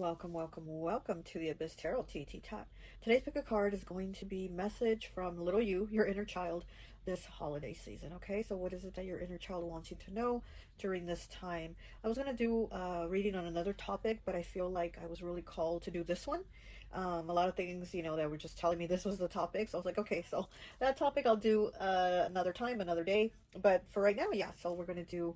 welcome to the Abyss Tarot T.A.T. Today's pick a card is going to be message from little you, your inner child, this holiday season. Okay, so what is it that your inner child wants you to know during this time? I was going to do reading on another topic, but I feel like I was really called to do this one. A lot of things, that were just telling me this was the topic. So I was like, okay, so that topic I'll do another time, another day. But for right now, yeah, so we're going to do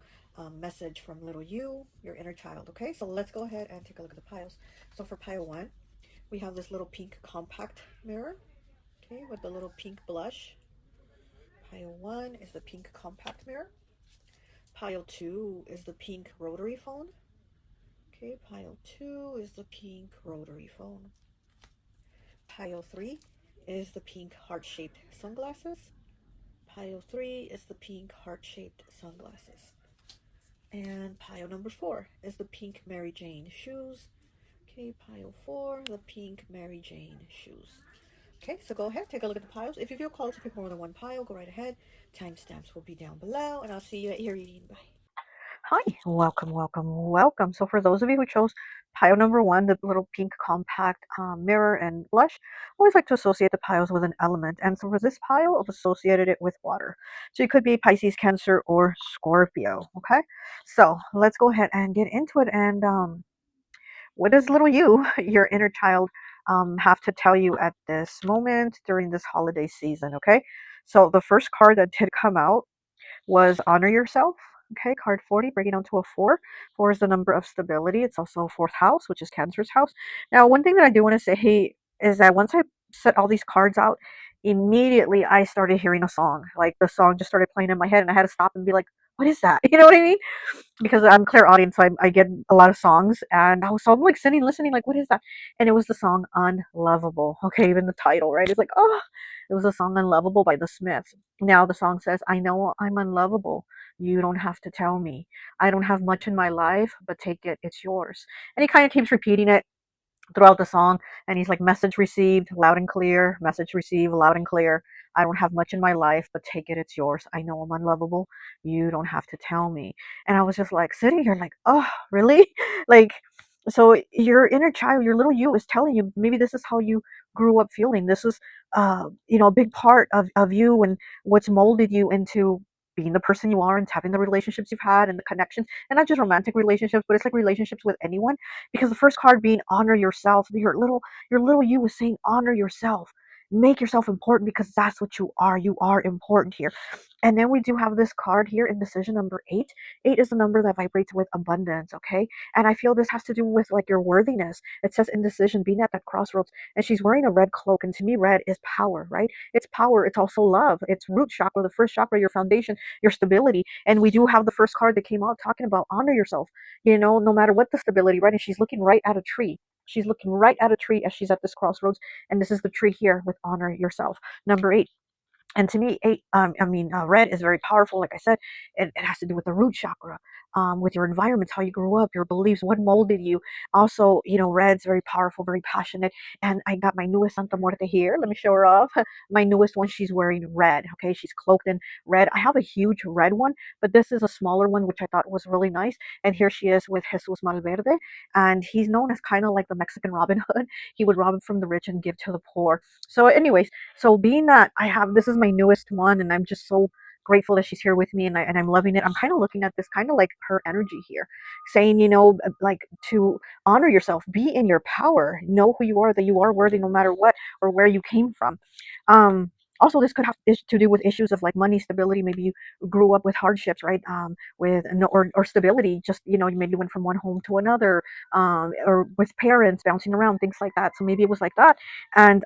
message from little you, your inner child. Okay, so let's go ahead and take a look at the piles. So for pile one, we have this little pink compact mirror, okay, with the little pink blush. Pile one is the pink compact mirror. Pile two is the pink rotary phone. Okay, pile two is the pink rotary phone. Pile three is the pink heart-shaped sunglasses. Pile three is the pink heart-shaped sunglasses. And pile number four is the pink Mary Jane shoes. Okay, pile four, the pink Mary Jane shoes. Okay, so go ahead, take a look at the piles. If you feel called to pick more than one pile, go right ahead. Timestamps will be down below, and I'll see you at your reading. Bye. Hi, welcome. So for those of you who chose pile number one, the little pink compact mirror and blush, I always like to associate the piles with an element. And so for this pile, I've associated it with water. So it could be Pisces, Cancer, or Scorpio. Okay, so let's go ahead and get into it. And what does little you, your inner child, have to tell you at this moment during this holiday season? Okay, so the first card that did come out was honor yourself. Okay, card 40, breaking down to a 4. 4 is the number of stability. It's also a fourth house, which is Cancer's house. Now, one thing that I do want to say is that once I set all these cards out, immediately I started hearing a song. Like the song just started playing in my head, and I had to stop and be like, what is that? You know what I mean? Because I'm Clairaudience, so I get a lot of songs, and I'm like sitting, listening, like, what is that? And it was the song Unlovable. Okay, even the title, right? It's like, oh, it was the song Unlovable by the Smiths. Now the song says, I know I'm unlovable. You don't have to tell me. I don't have much in my life, but take it, it's yours. And he kind of keeps repeating it throughout the song, and he's like, message received loud and clear, message received loud and clear. I don't have much in my life, but take it, it's yours. I know I'm unlovable. You don't have to tell me. And I was just like sitting here like, oh, really? Like, so your inner child, your little you, is telling you maybe this is how you grew up feeling. This is a big part of you and what's molded you into being the person you are and having the relationships you've had and the connections, and not just romantic relationships, but it's like relationships with anyone. Because the first card being honor yourself, your little you was saying honor yourself, make yourself important, because that's what you are important here. And then we do have this card here in decision number 8. 8 is the number that vibrates with abundance. Okay, and I feel this has to do with like your worthiness. It says indecision, being at that crossroads, and she's wearing a red cloak, and to me red is power, right? It's power, it's also love, it's root chakra, the first chakra, your foundation, your stability. And we do have the first card that came out talking about honor yourself, no matter what the stability, right? And she's looking right at a tree. She's looking right at a tree as she's at this crossroads. And this is the tree here with honor yourself. Number 8. And to me, red is very powerful. Like I said, it has to do with the root chakra, with your environment, how you grew up, your beliefs, what molded you. Also, red's very powerful, very passionate. And I got my newest Santa Muerte here. Let me show her off. My newest one, she's wearing red. Okay, she's cloaked in red. I have a huge red one, but this is a smaller one, which I thought was really nice. And here she is with Jesus Malverde, and he's known as kind of like the Mexican Robin Hood. He would rob from the rich and give to the poor. So, anyways, so being that I have, this is my newest one, and I'm just so grateful that she's here with me, and I'm loving it. I'm kind of looking at this kind of like her energy here, saying, like, to honor yourself, be in your power, know who you are, that you are worthy no matter what or where you came from. Also, this could have to do with issues of like money, stability. Maybe you grew up with hardships, right? With no, or stability, just you maybe went from one home to another, or with parents bouncing around, things like that. So maybe it was like that, and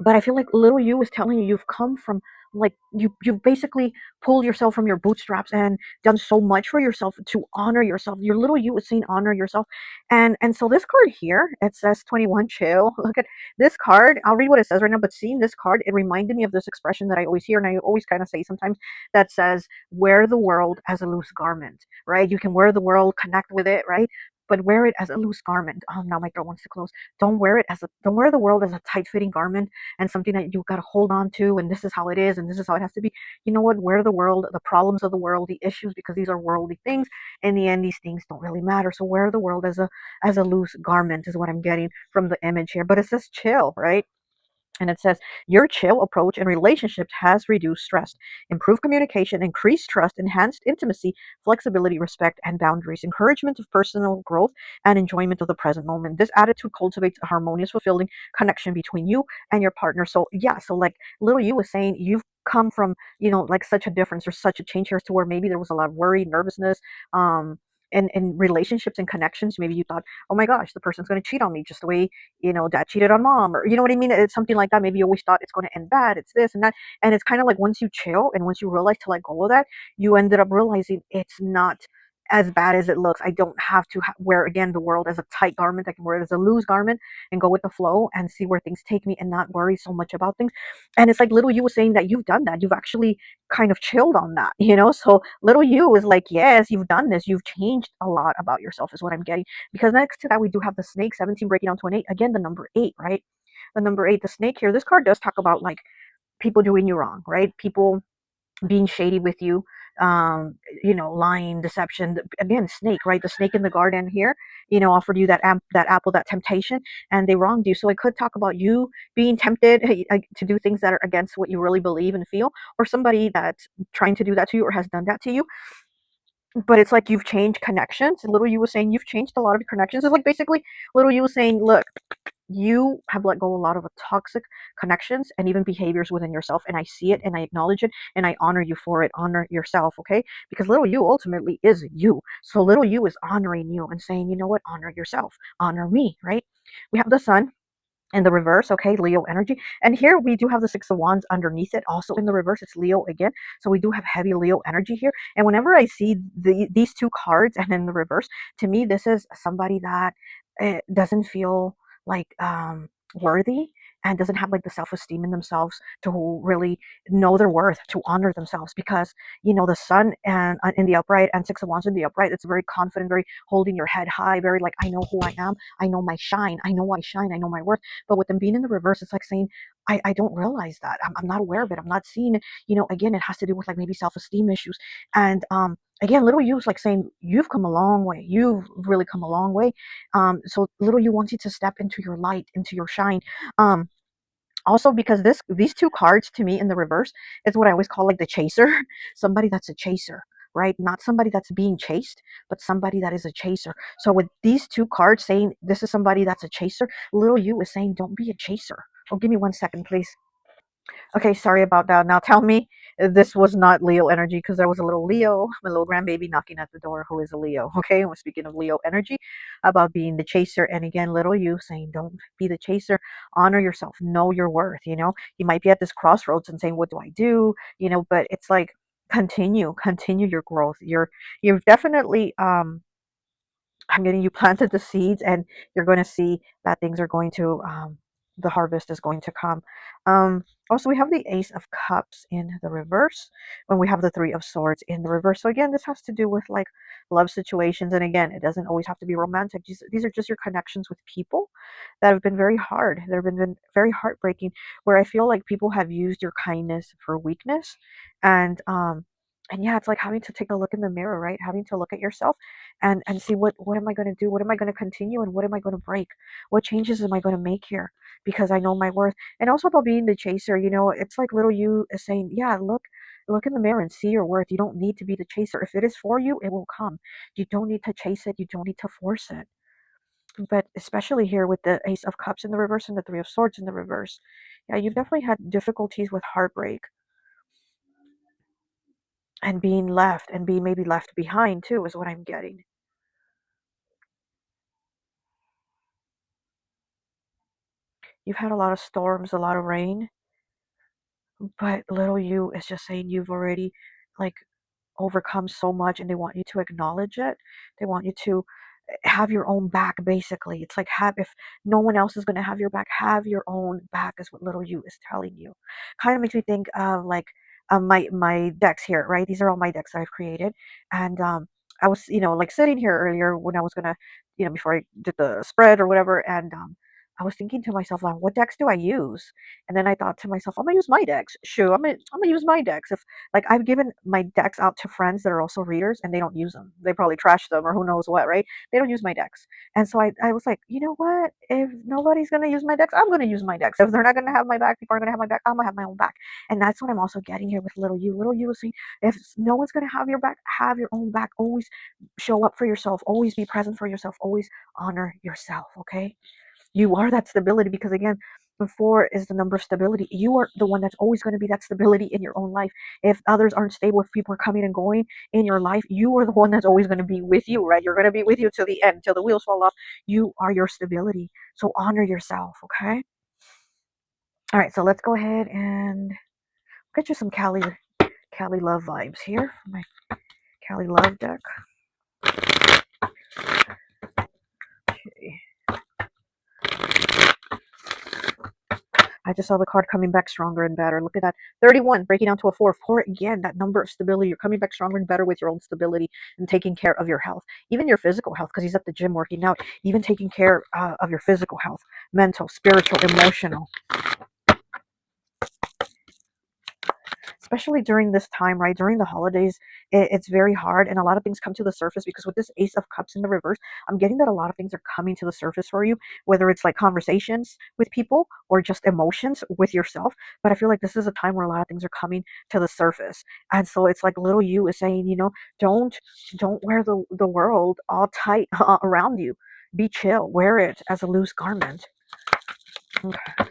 but I feel like little you is telling you you've come from, like, you've basically pulled yourself from your bootstraps and done so much for yourself to honor yourself. Your little you is saying honor yourself. And so this card here, it says 21 chill. Look at this card. I'll read what it says right now, but seeing this card, it reminded me of this expression that I always hear, and I always kind of say sometimes, that says wear the world as a loose garment, right? You can wear the world, connect with it, right? but wear it as a loose garment. Oh, now my throat wants to close. Don't wear the world as a tight-fitting garment and something that you got to hold on to, and this is how it is, and this is how it has to be. You know what? Wear the world, the problems of the world, the issues, because these are worldly things. In the end, these things don't really matter. So wear the world as a loose garment is what I'm getting from the image here. But it says chill, right? And it says, your chill approach in relationships has reduced stress, improved communication, increased trust, enhanced intimacy, flexibility, respect, and boundaries, encouragement of personal growth, and enjoyment of the present moment. This attitude cultivates a harmonious, fulfilling connection between you and your partner. So, yeah, so like little you was saying, you've come from, like such a difference or such a change here to where maybe there was a lot of worry, nervousness, in relationships and connections. Maybe you thought, oh my gosh, the person's going to cheat on me just the way dad cheated on mom, or you know what I mean? It's something like that. Maybe you always thought it's going to end bad. It's this and that. And it's kind of like once you chill and once you realize to let go of that, you ended up realizing it's not as bad as it looks. I don't have to wear again the world as a tight garment. I can wear it as a loose garment and go with the flow and see where things take me and not worry so much about things. And it's like little you was saying that you've done that. You've actually kind of chilled on that. So little you is like, yes, you've done this. You've changed a lot about yourself, is what I'm getting. Because next to that, we do have the snake, 17 breaking down to an 8. Again, the number 8, right? The number 8, the snake here. This card does talk about like people doing you wrong, right? People being shady with you, lying, deception. Again, snake, right? The snake in the garden here, offered you that apple, that temptation, and they wronged you. So it could talk about you being tempted to do things that are against what you really believe and feel, or somebody that's trying to do that to you or has done that to you. But it's like you've changed connections. Little you was saying you've changed a lot of your connections. It's like basically little you was saying, look, you have let go a lot of toxic connections and even behaviors within yourself, and I see it and I acknowledge it and I honor you for it. Honor yourself, okay? Because little you ultimately is you. So little you is honoring you and saying, you know what? Honor yourself. Honor me, right? We have the sun in the reverse, okay, Leo energy. And here we do have the Six of Wands underneath it, also in the reverse. It's Leo again. So we do have heavy Leo energy here. And whenever I see these two cards and in the reverse, to me, this is somebody that doesn't feel like worthy and doesn't have like the self-esteem in themselves to really know their worth, to honor themselves. Because the sun and in the upright and Six of Wands in the upright, it's very confident, very holding your head high, very like, I know who I am, I know my shine, I know I shine, I know my worth. But with them being in the reverse, it's like saying, I don't realize that. I'm not aware of it. I'm not seeing it. Again, it has to do with like maybe self-esteem issues. And again, little you is like saying, you've come a long way. You've really come a long way. So little you wants you to step into your light, into your shine. Also, because these two cards to me in the reverse is what I always call like the chaser. Somebody that's a chaser, right? Not somebody that's being chased, but somebody that is a chaser. So with these two cards saying this is somebody that's a chaser, little you is saying don't be a chaser. Oh, give me 1 second, please. Okay, sorry about that. Now tell me this was not Leo energy, because there was a little Leo, my little grandbaby knocking at the door who is a Leo. Okay, and we're speaking of Leo energy about being the chaser. And again, little you saying, don't be the chaser. Honor yourself. Know your worth. You might be at this crossroads and saying, what do I do? But it's like continue your growth. You're definitely I'm getting you planted the seeds, and you're going to see that things are going to, the harvest is going to come. Also, we have the Ace of Cups in the reverse when we have the Three of Swords in the reverse. So again, this has to do with like love situations. And again, it doesn't always have to be romantic. These are just your connections with people that have been very hard. They've been very heartbreaking, where I feel like people have used your kindness for weakness. And yeah, it's like having to take a look in the mirror, right? Having to look at yourself and see what am I going to do? What am I going to continue, and what am I going to break? What changes am I going to make here? Because I know my worth. And also about being the chaser, it's like little you is saying, yeah, look in the mirror and see your worth. You don't need to be the chaser. If it is for you, it will come. You don't need to chase it. You don't need to force it. But especially here with the Ace of Cups in the reverse and the Three of Swords in the reverse, yeah, you've definitely had difficulties with heartbreak and being left and being maybe left behind too, is what I'm getting. You've had a lot of storms, a lot of rain, but little you is just saying you've already like overcome so much, and they want you to acknowledge it. They want you to have your own back, basically. It's like, have if no one else is going to have your back, have your own back, is what little you is telling you. Kind of makes me think of like my decks here, right? These are all my decks that I've created. And I was, like sitting here earlier when I was gonna, before I did the spread or whatever, and I was thinking to myself, like, what decks do I use? And then I thought to myself, I'm gonna use my decks. Sure, I'm gonna use my decks. If like I've given my decks out to friends that are also readers, and they don't use them. They probably trash them or who knows what, right? They don't use my decks. And so I was like, you know what? If nobody's gonna use my decks, I'm gonna use my decks. If they're not gonna have my back, people are gonna have my back. I'm gonna have my own back. And that's what I'm also getting here with little you. Little you is saying, if no one's gonna have your back, have your own back. Always show up for yourself. Always be present for yourself. Always honor yourself. Okay, you are that stability, because again, before is the number of stability. You are the one that's always going to be that stability in your own life. If others aren't stable, if people are coming and going in your life, you are the one that's always going to be with you, right? You're going to be with you till the end, till the wheels fall off. You are your stability. So honor yourself. Okay, all right, so let's go ahead and get you some Cali love vibes here. My Cali love deck. Okay. I just saw the card coming back stronger and better. Look at that. 31, breaking down to a 4. 4, again, that number of stability. You're coming back stronger and better with your own stability and taking care of your health. Even your physical health, because he's at the gym working out. Even taking care of your physical health. Mental, spiritual, emotional. Especially during this time, right? During the holidays, it's very hard, and a lot of things come to the surface, because with this Ace of Cups in the reverse, I'm getting that a lot of things are coming to the surface for you, whether it's like conversations with people or just emotions with yourself. But I feel like this is a time where a lot of things are coming to the surface, and so it's like little you is saying, don't wear the world all tight around you. Be chill. Wear it as a loose garment. Okay.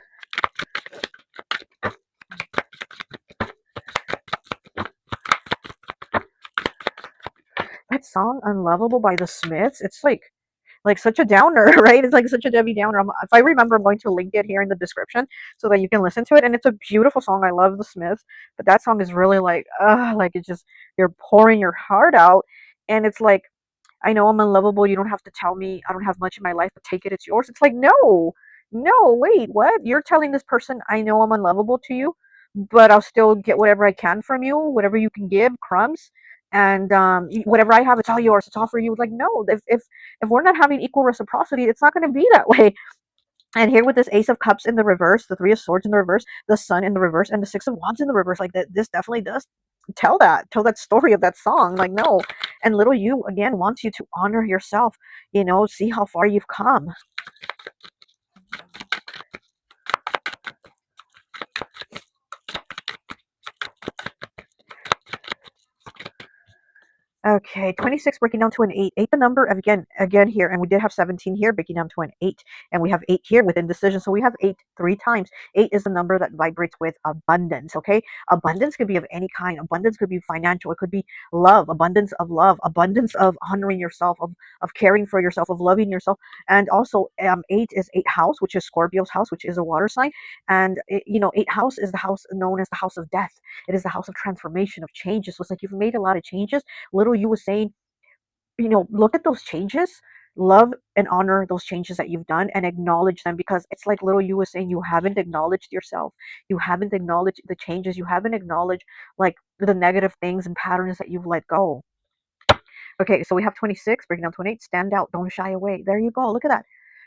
That song "Unlovable" by the Smiths, it's like such a downer, right? It's like such a Debbie Downer. If I remember, I'm going to link it here in the description so that you can listen to it. And it's a beautiful song. I love the Smiths, but that song is really like it's just you're pouring your heart out, and it's like, I know I'm unlovable. You don't have to tell me I don't have much in my life, but take it, it's yours. It's like, no, no, wait, what? You're telling this person I know I'm unlovable to you, but I'll still get whatever I can from you, whatever you can give, crumbs, and whatever I have, it's all yours. It's all for you. Like, no, if we're not having equal reciprocity, it's not going to be that way. And here with this Ace of Cups in the reverse, the Three of Swords in the reverse, the Sun in the reverse, and the Six of Wands in the reverse, like that, this definitely does tell that story of that song. Like, no, and little you again wants you to honor yourself. See how far you've come. Okay, 26 breaking down to an 8. 8, the number of, again here, and we did have 17 here, breaking down to an 8. And we have 8 here with indecision. So we have 8 3 times. 8 is the number that vibrates with abundance, okay? Abundance could be of any kind. Abundance could be financial. It could be love, abundance of honoring yourself, of caring for yourself, of loving yourself. And also 8 is 8 house, which is Scorpio's house, which is a water sign. And, 8 house is the house known as the house of death. It is the house of transformation, of changes. So it's like you've made a lot of changes. Little you was saying, look at those changes, love and honor those changes that you've done, and acknowledge them, because it's like little you was saying, you haven't acknowledged yourself, you haven't acknowledged the changes, you haven't acknowledged like the negative things and patterns that you've let go. Okay, so we have 26 breaking down 28. Stand out, don't shy away. There you go. Look at that.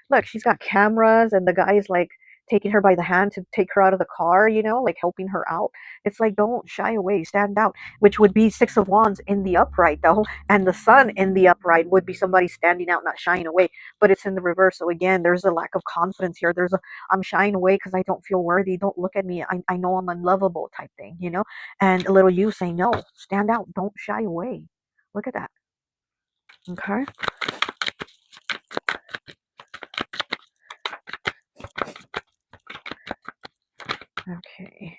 Look, she's got cameras, and the guy is like taking her by the hand to take her out of the car, like helping her out. It's like, don't shy away, stand out, which would be Six of Wands in the upright, though. And the Sun in the upright would be somebody standing out, not shying away. But it's in the reverse. So again, there's a lack of confidence here. I'm shying away because I don't feel worthy. Don't look at me. I know I'm unlovable type thing. And a little you saying, no, stand out, don't shy away. Look at that. Okay. Okay.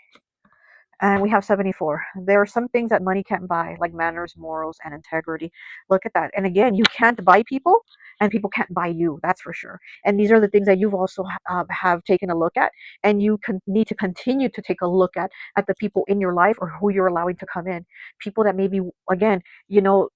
And we have 74. There are some things that money can't buy, like manners, morals, and integrity. Look at that. And again, you can't buy people, and people can't buy you. That's for sure. And these are the things that you've also have taken a look at, and you need to continue to take a look at the people in your life, or who you're allowing to come in. People that maybe, again,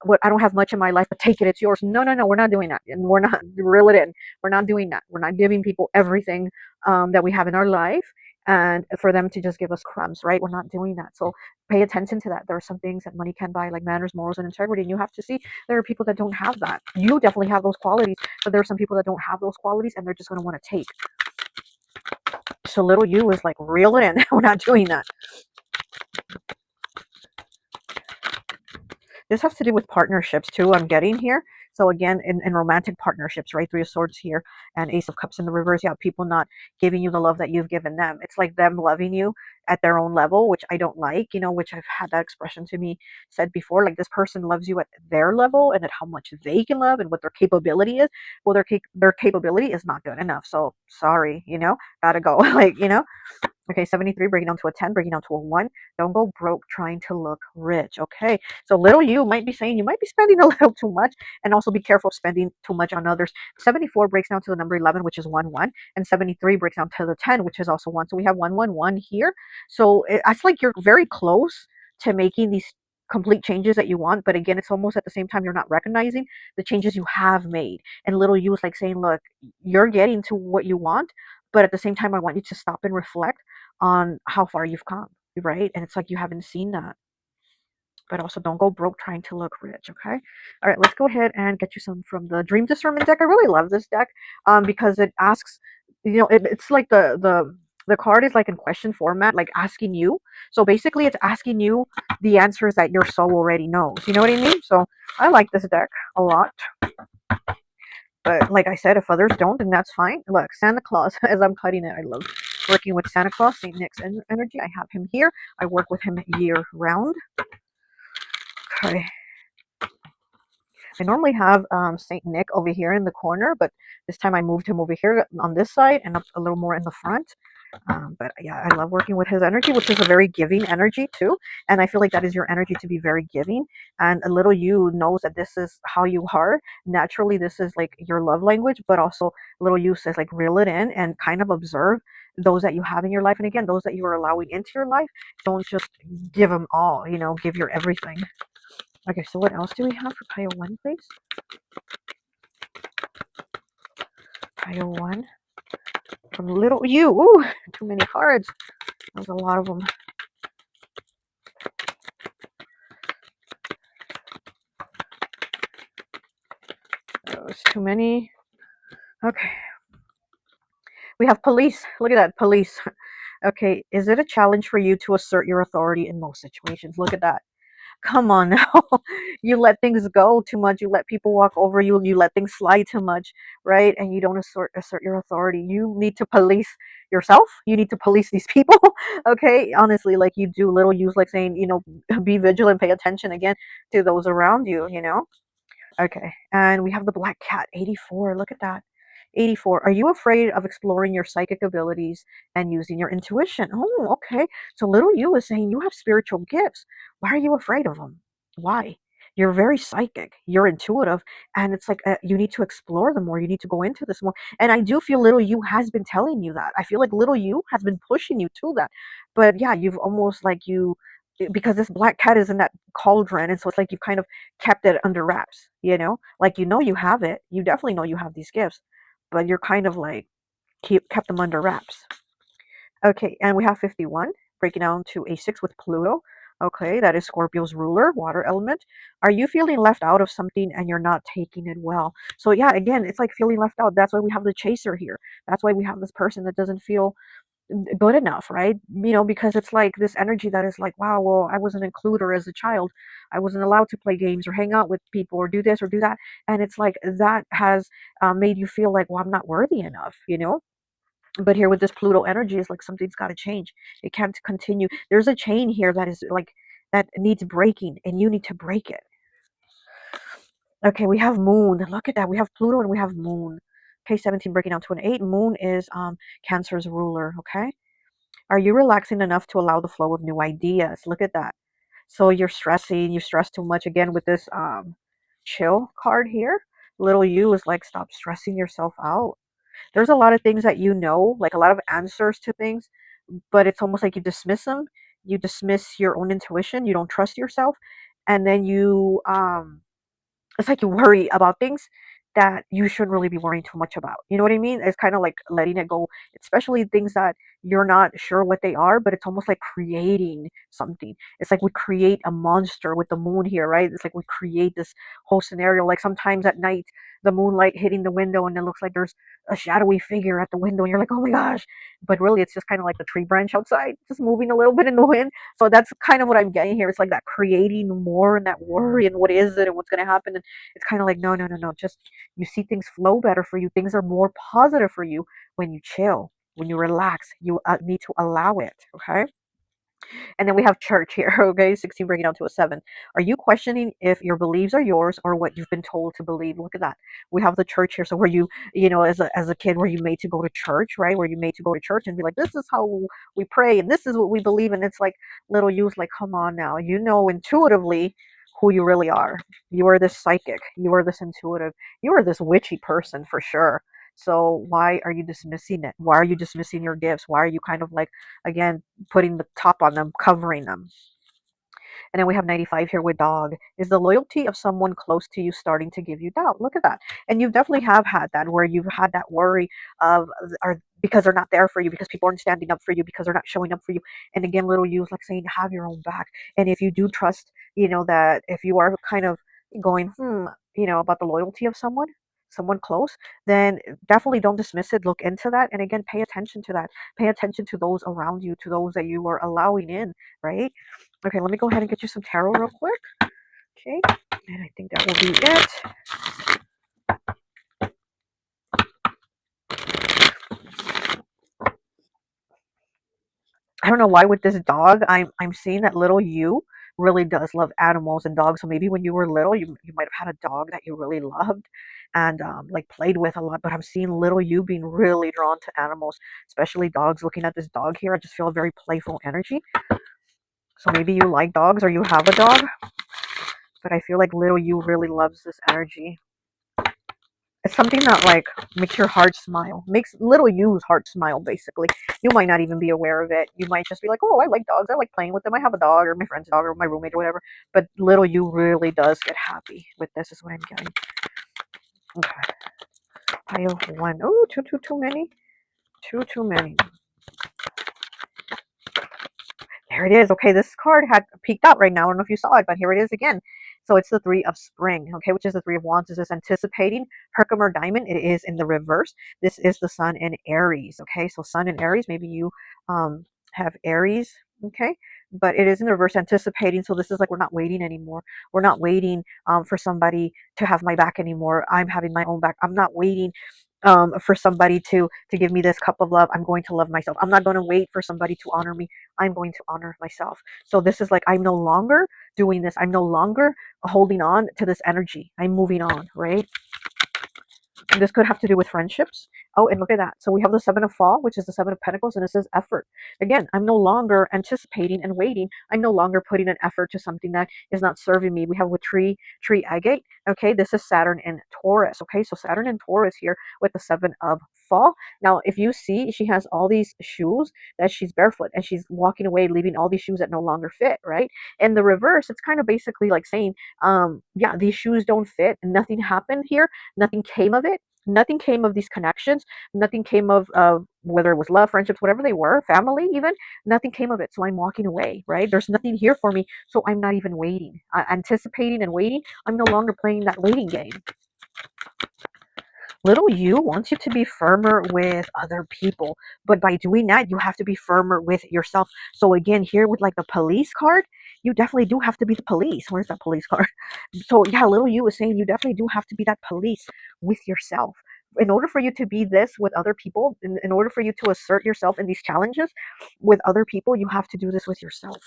what, I don't have much in my life, but take it, it's yours. No, no, no, we're not doing that, and we're not reel it in. We're not doing that. We're not giving people everything that we have in our life. and for them to just give us crumbs, right? We're not doing that. So pay attention to that. There are some things that money can buy, like manners, morals, and integrity. And you have to see there are people that don't have that. You definitely have those qualities, but there are some people that don't have those qualities and they're just going to want to take. So little you is like, reel it in. We're not doing that. This has to do with partnerships too, I'm getting here. So again, in romantic partnerships, right? Three of Swords here and Ace of Cups in the reverse. You have people not giving you the love that you've given them. It's like them loving you at their own level, which I don't like, which I've had that expression to me said before. Like, this person loves you at their level and at how much they can love and what their capability is. Well, their capability is not good enough. So sorry, gotta go. Okay, 73, breaking down to a 10, breaking down to a 1. Don't go broke trying to look rich, okay? So little you might be saying you might be spending a little too much, and also be careful of spending too much on others. 74 breaks down to the number 11, which is 1, 1, and 73 breaks down to the 10, which is also 1. So we have 1, 1, 1 here. So it's like you're very close to making these complete changes that you want, but again, it's almost at the same time you're not recognizing the changes you have made. And little you is like saying, look, you're getting to what you want, but at the same time, I want you to stop and reflect on how far you've come, right? And it's like you haven't seen that. But also, don't go broke trying to look rich, okay? All right, let's go ahead and get you some from the Dream Discernment deck. I really love this deck because it asks, it's like the card is like in question format, like asking you. So basically, it's asking you the answers that your soul already knows. You know what I mean? So I like this deck a lot. But like I said, if others don't, then that's fine. Look, Santa Claus, as I'm cutting it, I love working with Santa Claus, St. Nick's energy. I have him here. I work with him year round. Okay. I normally have St. Nick over here in the corner, but this time I moved him over here on this side and up a little more in the front. But yeah, I love working with his energy, which is a very giving energy too. And I feel like that is your energy, to be very giving. And a little you knows that this is how you are. Naturally, this is like your love language, but also little you says like reel it in and kind of observe those that you have in your life. And again, those that you are allowing into your life, don't just give them all, give your everything. Okay, so what else do we have for pile 1, please? Pile 1. From little you. Ooh, too many cards. There's a lot of them. There's too many. Okay. We have police. Look at that, police. Okay, is it a challenge for you to assert your authority in most situations? Look at that. Come on now. You let things go too much. You let people walk over you. You let things slide too much, right? And you don't assert your authority. You need to police yourself. You need to police these people. Okay, honestly, like you do. Little use like saying, be vigilant, pay attention again to those around you. Okay, and we have the Black Cat, 84. Look at that. 84. Are you afraid of exploring your psychic abilities and using your intuition? Oh, okay. So little you is saying you have spiritual gifts. Why are you afraid of them? Why? You're very psychic. You're intuitive. And it's like you need to explore them more. You need to go into this more. And I do feel little you has been telling you that. I feel like little you has been pushing you to that. But yeah, you've almost like because this black cat is in that cauldron. And so it's like you've kind of kept it under wraps, like, you have it. You definitely know you have these gifts, but you're kind of like kept them under wraps. Okay, and we have 51, breaking down to a 6 with Pluto. Okay, that is Scorpio's ruler, water element. Are you feeling left out of something and you're not taking it well? So yeah, again, it's like feeling left out. That's why we have the chaser here. That's why we have this person that doesn't feel good enough, right? Because it's like this energy that is like, wow, well, I wasn't included as a child. I wasn't allowed to play games or hang out with people or do this or do that. And it's like that has made you feel like, well, I'm not worthy enough. But here with this Pluto energy, is like something's got to change. It can't continue. There's a chain here that is like that needs breaking, and you need to break it. Okay, we have Moon. Look at that. We have Pluto and we have Moon. Okay, 17 breaking down to an 8. Moon is Cancer's ruler. Okay. Are you relaxing enough to allow the flow of new ideas? Look at that. So you're stressing. You stress too much again with this chill card here. Little you is like, stop stressing yourself out. There's a lot of things that like a lot of answers to things, but it's almost like you dismiss them. You dismiss your own intuition. You don't trust yourself, and then it's like you worry about things that you shouldn't really be worrying too much about. You know what I mean? It's kind of like letting it go, especially things that you're not sure what they are, but it's almost like creating something. It's like we create a monster with the moon here, right? It's like we create this whole scenario. Like sometimes at night, the moonlight hitting the window and it looks like there's a shadowy figure at the window and you're like, oh my gosh. But really it's just kind of like the tree branch outside, just moving a little bit in the wind. So that's kind of what I'm getting here. It's like that creating more and that worry and what is it and what's going to happen. And it's kind of like, no, no, no, no. Just you see things flow better for you. Things are more positive for you when you chill, when you relax. You need to allow it. Okay. And then we have church here, okay? 16 breaking down to a 7. Are you questioning if your beliefs are yours or what you've been told to believe? Look at that. We have the church here. So where you know, as a kid, were you made to go to church, right? Were you made to go to church and be like, this is how we pray and this is what we believe. And it's like little you's like, come on now. You know intuitively who you really are. You are this psychic. You are this intuitive. You are this witchy person for sure. So why are you dismissing it? Why are you dismissing your gifts? Why are you kind of like, again, putting the top on them, covering them? And then we have 95 here with dog. Is the loyalty of someone close to you starting to give you doubt? Look at that. And you definitely have had that where you've had that worry of, or because they're not there for you, because people aren't standing up for you, because they're not showing up for you. And again, little you is like saying, have your own back. And if you do trust, you know, that if you are kind of going, you know, about the loyalty of someone close, then definitely don't dismiss it. Look into that. And again, pay attention to that. Pay attention to those around you, to those that you are allowing in, right? Okay, let me go ahead and get you some tarot real quick. Okay, and I think that will be it. I don't know why with this dog, I'm seeing that little you really does love animals and dogs. So maybe when you were little, you might have had a dog that you really loved and like played with a lot. But I'm seeing little you being really drawn to animals, especially dogs. Looking at this dog here, I just feel a very playful energy. So maybe you like dogs or you have a dog, but I feel like little you really loves this energy. It's something that like makes your heart smile, makes little you's heart smile. Basically, you might not even be aware of it. You might just be like, "Oh, I like dogs. I like playing with them. I have a dog, or my friend's dog, or my roommate, or whatever." But little you really does get happy with this. Is what I'm getting. Okay, pile of one. Oh, too many. Too many. There it is. Okay, this card had peeked out right now. I don't know if you saw it, but here it is again. So it's the Three of Spring, okay, which is the Three of Wands. Is this anticipating Herkimer Diamond? It is in the reverse. This is the Sun in Aries, okay? So Sun in Aries, maybe you have Aries, okay? But it is in the reverse, anticipating. So this is like we're not waiting anymore. We're not waiting for somebody to have my back anymore. I'm having my own back. I'm not waiting for somebody to give me this cup of love. I'm going to love myself. I'm not going to wait for somebody to honor me. I'm going to honor myself. So this is like I'm no longer doing this. I'm no longer holding on to this energy. I'm moving on, right? And this could have to do with friendships. Oh, and look at that. So we have the Seven of Fall, which is the Seven of Pentacles, and it says effort. Again, I'm no longer anticipating and waiting. I'm no longer putting an effort to something that is not serving me. We have with tree agate. Okay, this is Saturn and Taurus. Okay, so Saturn and Taurus here with the Seven of Fall. Now, if you see, she has all these shoes that she's barefoot and she's walking away, leaving all these shoes that no longer fit, right? And the reverse, it's kind of basically like saying, yeah, these shoes don't fit. Nothing happened here. Nothing came of it. Nothing came of these connections. Nothing came of whether it was love, friendships, whatever they were, family even. Nothing came of it. So I'm walking away, right? There's nothing here for me. So I'm not even waiting. Anticipating and waiting. I'm no longer playing that waiting game. Little you wants you to be firmer with other people. But by doing that, you have to be firmer with yourself. So again, here with like the police card, you definitely do have to be the police. Where's that police card? So yeah, little you is saying you definitely do have to be that police with yourself. In order for you to be this with other people, in order for you to assert yourself in these challenges with other people, you have to do this with yourself.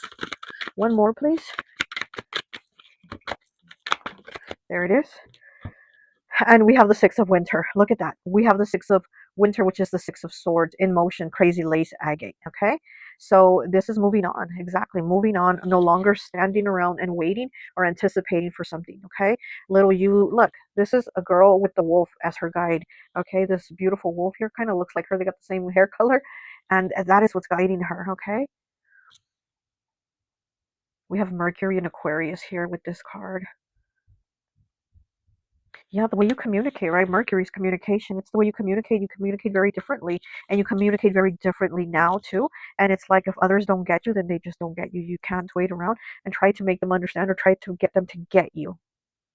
One more, please. There it is. And we have the Six of Winter. Look at that. We have the Six of Winter, which is the Six of Swords in motion, crazy lace agate. Okay. So this is moving on. Exactly. Moving on. No longer standing around and waiting or anticipating for something. Okay. Little you, look, this is a girl with the wolf as her guide. Okay. This beautiful wolf here kind of looks like her. They got the same hair color. And that is what's guiding her. Okay. We have Mercury and Aquarius here with this card. Yeah, the way you communicate, right? Mercury's communication. It's the way you communicate. You communicate very differently, and you communicate very differently now too. And it's like if others don't get you, then they just don't get you. You can't wait around and try to make them understand or try to get them to get you.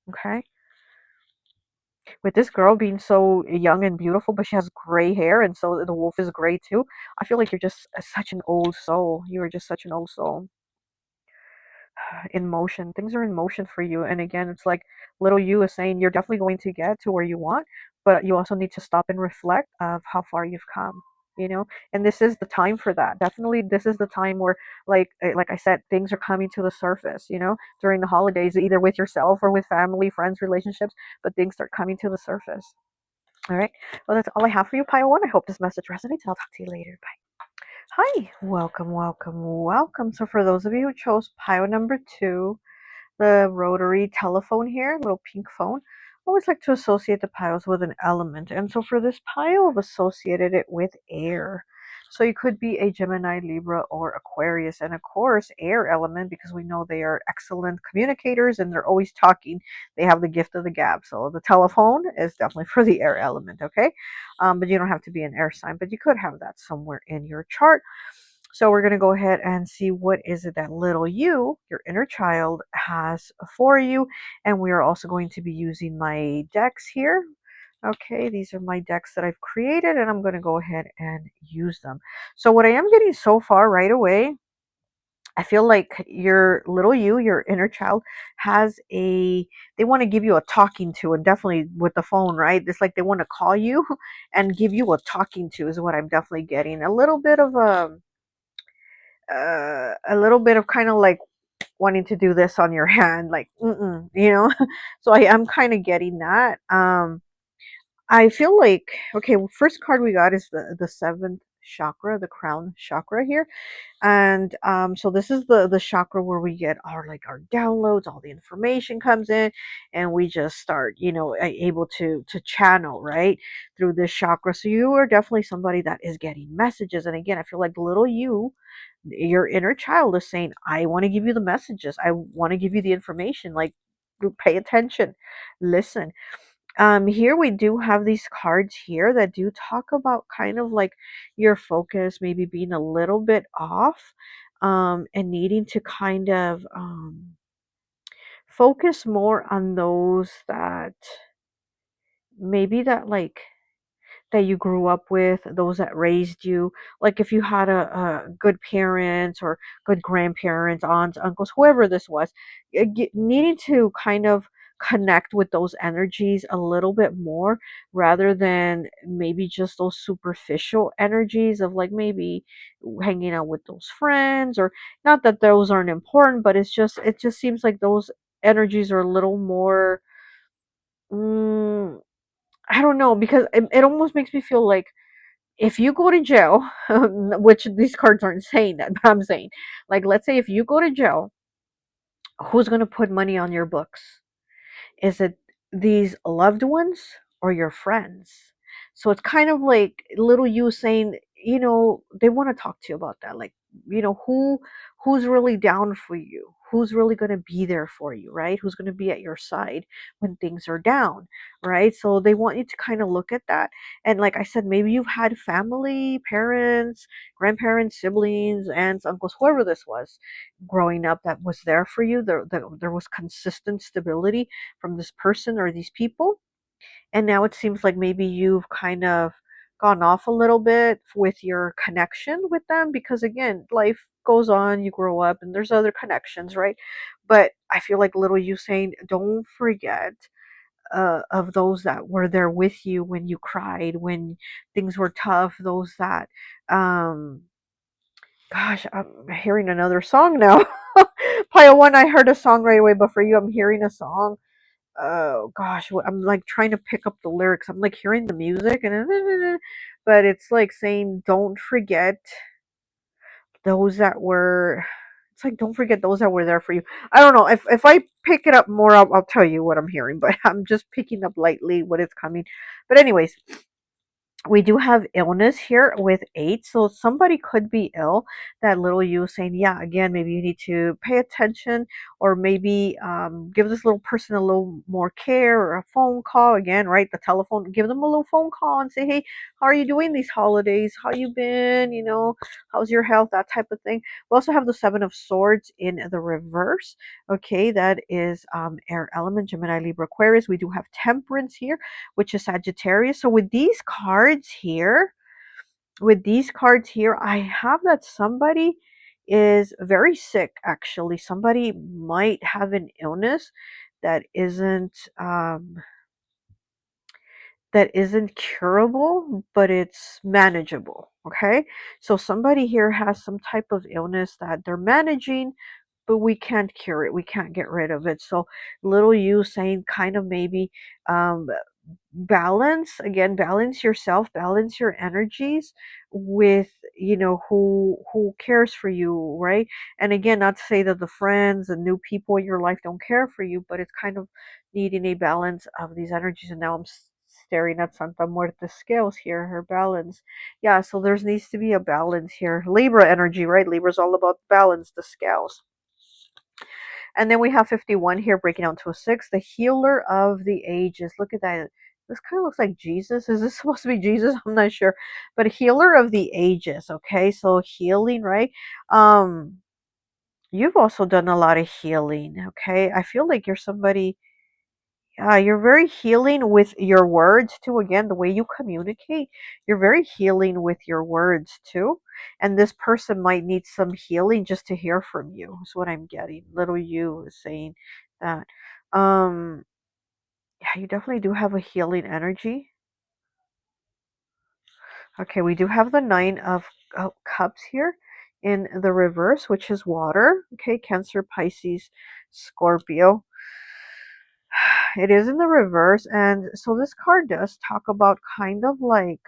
Okay? With this girl being so young and beautiful, but she has gray hair, and so the wolf is gray too. I feel like you're just such an old soul. You are just such an old soul. In motion. Things are in motion for you. And again, it's like little you is saying you're definitely going to get to where you want, but you also need to stop and reflect of how far you've come. And this is the time for that. Definitely, this is the time where, like I said, things are coming to the surface. During the holidays, either with yourself or with family, friends, relationships, but things start coming to the surface. All right. Well, that's all I have for you, Pile One. I hope this message resonates. I'll talk to you later. Bye. Hi, welcome, welcome, welcome. So, for those of you who chose pile number 2, the rotary telephone here, little pink phone, I always like to associate the piles with an element. And so for this pile, I've associated it with air. So you could be a Gemini, Libra, or Aquarius. And of course, air element, because we know they are excellent communicators and they're always talking. They have the gift of the gab. So the telephone is definitely for the air element, okay? But you don't have to be an air sign, but you could have that somewhere in your chart. So we're going to go ahead and see what is it that little you, your inner child, has for you. And we are also going to be using my decks here. Okay, these are my decks that I've created, and I'm going to go ahead and use them. So what I am getting so far right away, I feel like your little you, your inner child, they want to give you a talking to, and definitely with the phone, right? It's like they want to call you and give you a talking to is what I'm definitely getting. A little bit of kind of like wanting to do this on your hand, like so I am kind of getting that. I feel like, okay, well, first card we got is the seventh chakra, the crown chakra here. And so this is the chakra where we get our downloads, all the information comes in, and we just start able to channel right through this chakra. So you are definitely somebody that is getting messages. And again, I feel like little you, your inner child, is saying, I want to give you the messages, I want to give you the information, like pay attention, listen. Here we do have these cards here that do talk about kind of like your focus maybe being a little bit off, and needing to kind of focus more on those that maybe that you grew up with, those that raised you. Like if you had a good parents or good grandparents, aunts, uncles, whoever this was, needing to kind of connect with those energies a little bit more rather than maybe just those superficial energies of like maybe hanging out with those friends. Or not that those aren't important, but it just seems like those energies are a little more. mm, I don't know, because it almost makes me feel like if you go to jail, which these cards aren't saying that, but I'm saying, like, let's say if you go to jail, who's going to put money on your books? Is it these loved ones or your friends? So it's kind of like little you saying, they want to talk to you about that. Like, who's really down for you? Who's really going to be there for you, right? Who's going to be at your side when things are down, right? So they want you to kind of look at that. And like I said, maybe you've had family, parents, grandparents, siblings, aunts, uncles, whoever this was growing up that was there for you. There was consistent stability from this person or these people. And now it seems like maybe you've kind of gone off a little bit with your connection with them, because again, life goes on, you grow up, and there's other connections, right? But I feel like little you saying, don't forget of those that were there with you when you cried, when things were tough, those that, gosh, I'm hearing another song now. Pile One, I heard a song right away, but for you, I'm hearing a song. Oh gosh, I'm like trying to pick up the lyrics. I'm like hearing the music, and but it's like saying, "Don't forget those that were." It's like, don't forget those that were there for you. I don't know if I pick it up more, I'll tell you what I'm hearing. But I'm just picking up lightly what is coming. But anyways, We do have illness here with 8, so somebody could be ill. That little you saying, yeah, again, maybe you need to pay attention, or maybe give this little person a little more care, or a phone call again, right? The telephone, give them a little phone call and say, hey, how are you doing these holidays? How you been? How's your health? That type of thing. We also have the 7 of Swords in the reverse. Okay, that is air element, Gemini, Libra, Aquarius. We do have Temperance here, which is Sagittarius. So with these cards here, I have that somebody is very sick, actually. Somebody might have an illness that isn't curable, but it's manageable. Okay. So somebody here has some type of illness that they're managing, but we can't cure it. We can't get rid of it. So little you saying kind of maybe um, balance yourself, balance your energies with who cares for you, right? And again, not to say that the friends and new people in your life don't care for you, but it's kind of needing a balance of these energies. And now I'm staring at Santa Muerte scales here, her balance. Yeah, so there's needs to be a balance here. Libra energy, right? Libra's all about balance, the scales. And then we have 51 here, breaking down to a 6, the healer of the ages. Look at that. This kind of looks like Jesus. Is this supposed to be Jesus? I'm not sure. But healer of the ages, okay? So healing, right? Um, you've also done a lot of healing, okay? I feel like you're somebody, you're very healing with your words too. Again, the way you communicate, you're very healing with your words too. And this person might need some healing just to hear from you, is what I'm getting. Little you is saying that. Um, yeah, you definitely do have a healing energy. Okay, we do have the 9 of Cups here in the reverse, which is water. Okay, Cancer, Pisces, Scorpio. It is in the reverse, and so this card does talk about kind of like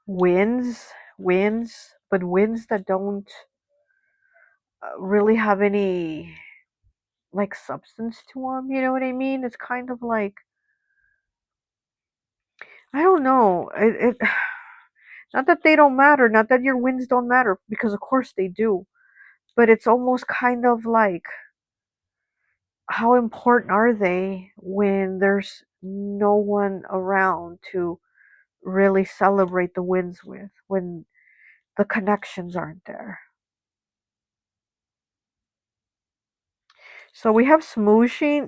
winds, but winds that don't really have any like substance to them. You know what I mean? It's kind of like, I don't know. Not that they don't matter, not that your winds don't matter, because of course they do. But it's almost kind of like, how important are they when there's no one around to really celebrate the wins with, when the connections aren't there. So we have smoozing,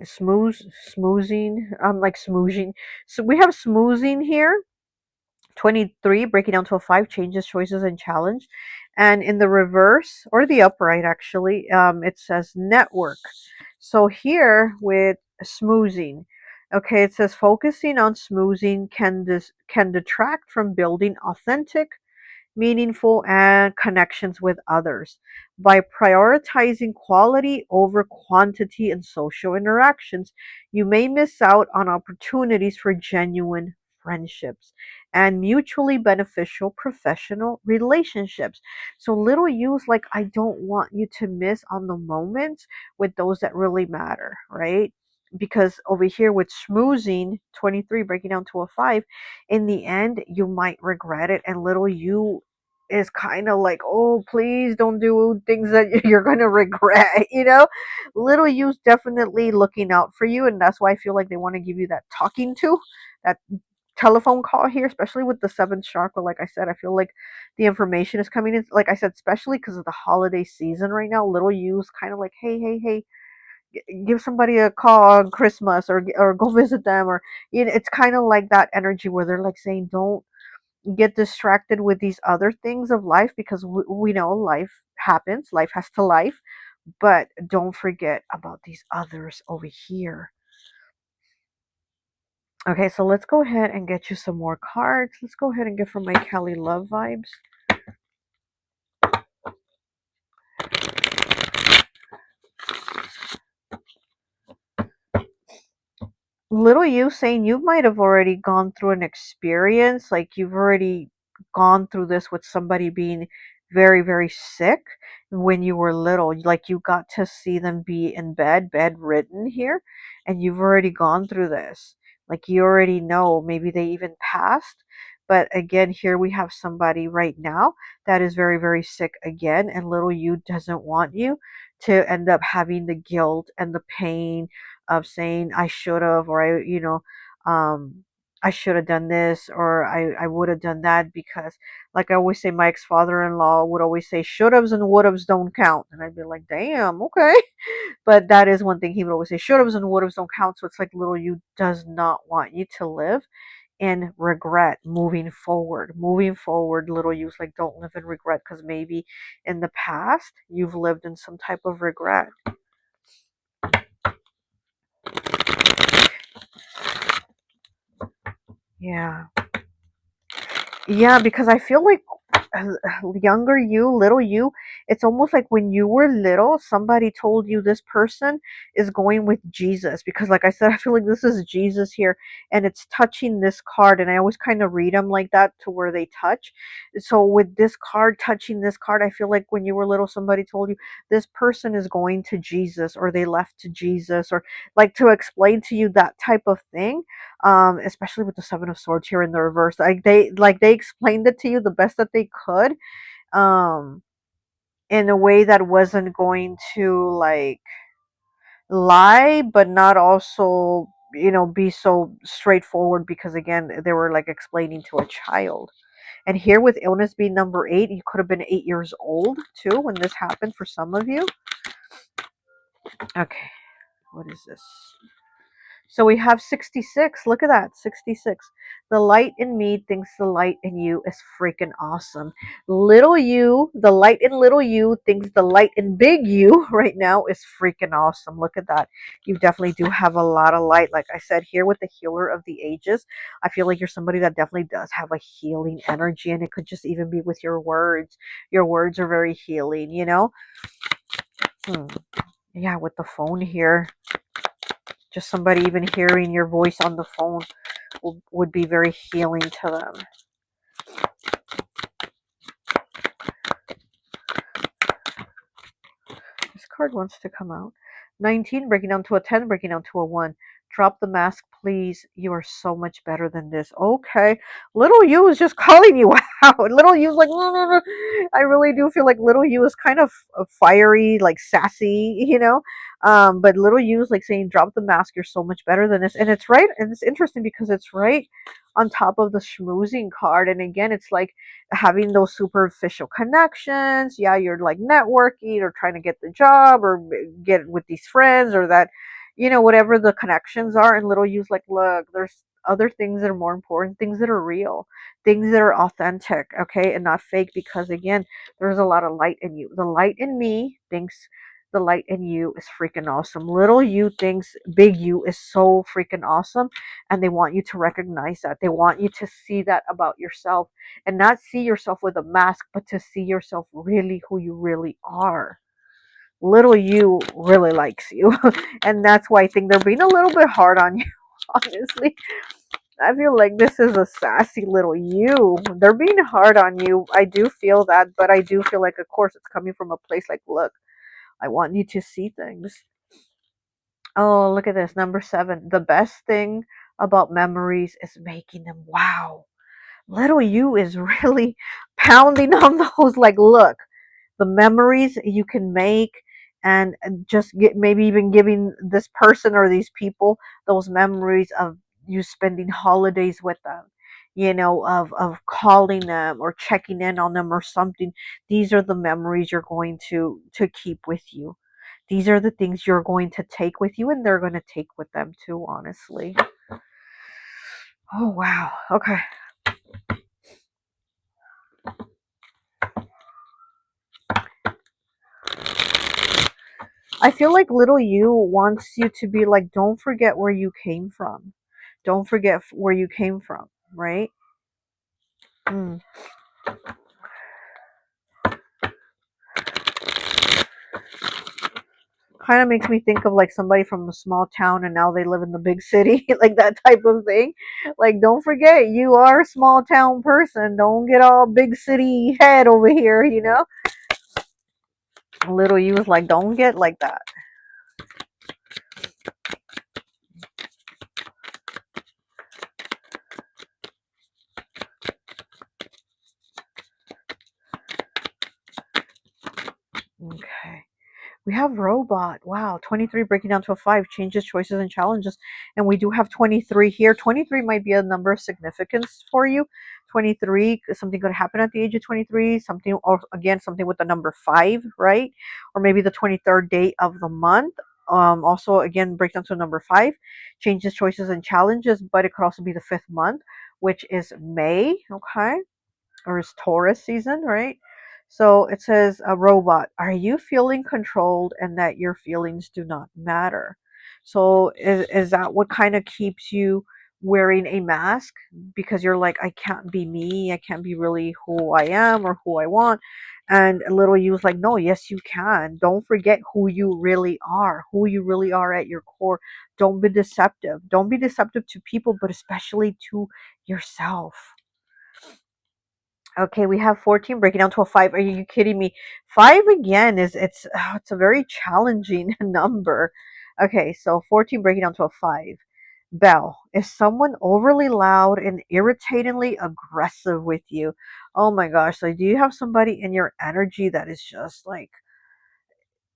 like smooshing. So we have smoozing here. 23, breaking down to a 5, changes, choices, and challenge. And in the reverse, or the upright actually, it says network. So here with smoozing, okay, it says focusing on smoozing can detract from building authentic, meaningful, and connections with others. By prioritizing quality over quantity in social interactions, you may miss out on opportunities for genuine friendships and mutually beneficial professional relationships. So little use like, I don't want you to miss on the moments with those that really matter, right? Because over here with schmoozing, 23 breaking down to a 5, in the end you might regret it, and little you is kind of like, oh, please don't do things that you're going to regret, little you's definitely looking out for you, and that's why I feel like they want to give you that talking to, that telephone call here, especially with the 7th chakra. Like I said, I feel like the information is coming in, like I said, especially because of the holiday season right now. Little you's kind of like, hey, hey, hey, give somebody a call on Christmas, or go visit them, or it's kind of like that energy where they're like saying, don't get distracted with these other things of life, because we know life happens, life has to life, but don't forget about these others over here. Okay, so let's go ahead and get you some more cards. Let's go ahead and get from my Kelly love vibes. Little you saying you might have already gone through an experience, like you've already gone through this with somebody being very, very sick when you were little. Like you got to see them be in bedridden here, and you've already gone through this. Like you already know, maybe they even passed. But again, here we have somebody right now that is very, very sick again, and little you doesn't want you to end up having the guilt and the pain of saying, I should have, or I should have done this, or I would have done that, because like I always say, my ex-father-in-law would always say, should haves and would haves don't count. And I'd be like, damn, okay. But that is one thing he would always say, should haves and would haves don't count. So it's like little you does not want you to live in regret moving forward. Moving forward, little you's like, don't live in regret, because maybe in the past you've lived in some type of regret. Yeah. Yeah, because I feel like younger you, little you, it's almost like when you were little, somebody told you this person is going with Jesus. Because, like I said, I feel like this is Jesus here, and it's touching this card. And I always kind of read them like that, to where they touch. So, with this card touching this card, I feel like when you were little, somebody told you this person is going to Jesus, or they left to Jesus, or like to explain to you that type of thing. Especially with the Seven of Swords here in the reverse, they explained it to you the best that they could, um in a way that wasn't going to like lie, but not also, be so straightforward, because again, they were like explaining to a child. And here with illness being number 8, you could have been 8 years old too when this happened for some of you. Okay, what is this? So we have 66. Look at that, 66. The light in me thinks the light in you is freaking awesome. Little you, the light in little you thinks the light in big you right now is freaking awesome. Look at that. You definitely do have a lot of light. Like I said, here with the healer of the ages, I feel like you're somebody that definitely does have a healing energy, and it could just even be with your words. Your words are very healing, you know? Yeah, with the phone here. Just somebody even hearing your voice on the phone would be very healing to them. This card wants to come out. 19, breaking down to a 10, breaking down to a 1. Drop the mask, please. You are so much better than this. Okay. Little you is just calling you out. Little you's like, no, no, no. I really do feel like little you is kind of fiery, like sassy, but little you is like saying, drop the mask. You're so much better than this. And it's right. And it's interesting because it's right on top of the schmoozing card. And again, it's like having those superficial connections. Yeah, you're like networking or trying to get the job or get with these friends, or that, whatever the connections are. And little you's like, look, there's other things that are more important, things that are real, things that are authentic, okay, and not fake, because again, there's a lot of light in you. The light in me thinks the light in you is freaking awesome. Little you thinks big you is so freaking awesome, and they want you to recognize that. They want you to see that about yourself, and not see yourself with a mask, but to see yourself really who you really are. Little you really likes you, and that's why I think they're being a little bit hard on you, honestly. I feel like this is a sassy little you. They're being hard on you. I do feel that, but I do feel like, of course, it's coming from a place like, look, I want you to see things. Oh, look at this. Number 7. The best thing about memories is making them wow. Little you is really pounding on those, like, look, the memories you can make, and just get, maybe even giving this person or these people those memories of you spending holidays with them, of calling them or checking in on them or something. These are the memories you're going to keep with you. These are the things you're going to take with you, and they're going to take with them too, honestly. Oh, wow. Okay. I feel like little you wants you to be like, don't forget where you came from. Don't forget where you came from, right? Mm. Kind of makes me think of like somebody from a small town and now they live in the big city, like that type of thing. Like, don't forget, you are a small town person. Don't get all big city head over here, Little you is like, don't get like that. We have robot. Wow. 23 breaking down to a 5. Changes, choices, and challenges. And we do have 23 here. 23 might be a number of significance for you. 23, something could happen at the age of 23. Something, or again, something with the number 5, right? Or maybe the 23rd day of the month. Also, again, breaks down to number 5. Changes, choices, and challenges. But it could also be the 5th month, which is May. Okay. Or is Taurus season, right? So it says, a robot, are you feeling controlled and that your feelings do not matter? So is that what kind of keeps you wearing a mask? Because you're like, I can't be me, I can't be really who I am or who I want. And little you's like, no, yes, you can. Don't forget who you really are at your core. Don't be deceptive. Don't be deceptive to people, but especially to yourself. Okay, we have 14 breaking down to a 5. Are you kidding me? 5 again is it's a very challenging number. Okay, so 14 breaking down to a 5. Bell, is someone overly loud and irritatingly aggressive with you? Oh my gosh, so do you have somebody in your energy that is just like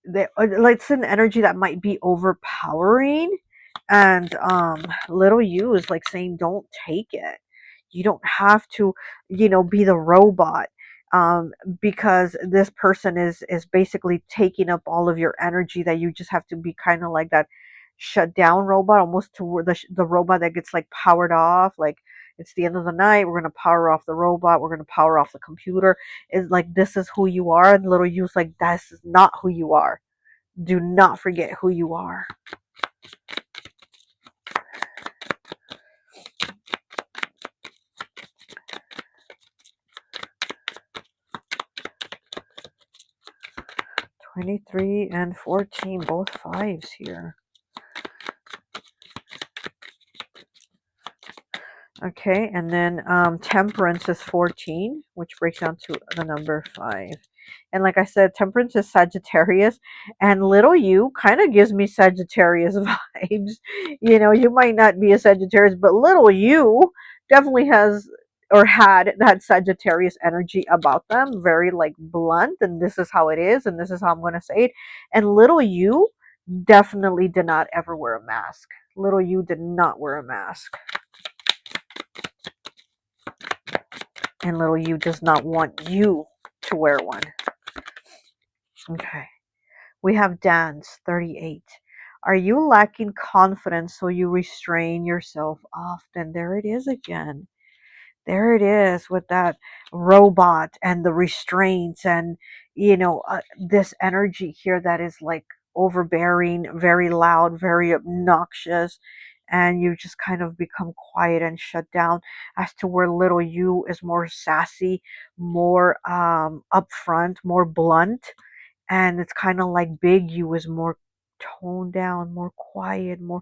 it's an energy that might be overpowering, and little you is like saying don't take it. You don't have to, be the robot, um because this person is basically taking up all of your energy, that you just have to be kind of like that shut down robot, almost to where the robot that gets like powered off, like it's the end of the night, we're going to power off the robot, we're going to power off the computer. Is like, this is who you are, and little you's like, this is not who you are. Do not forget who you are. "23 and 14, both 5s here." Okay, and then Temperance is 14, which breaks down to the number 5. And like I said, Temperance is Sagittarius, and little you kind of gives me Sagittarius vibes. You might not be a Sagittarius, but little you definitely has or had that Sagittarius energy about them, very like blunt, and this is how it is, and this is how I'm going to say it. And little you definitely did not ever wear a mask. Little you did not wear a mask. And little you does not want you to wear one. Okay. We have Dance, 38. Are you lacking confidence, so you restrain yourself often? There it is again. There it is with that robot and the restraints, and this energy here that is like overbearing, very loud, very obnoxious, and you just kind of become quiet and shut down, as to where little you is more sassy, more upfront, more blunt, and it's kind of like big you is more toned down, more quiet, more,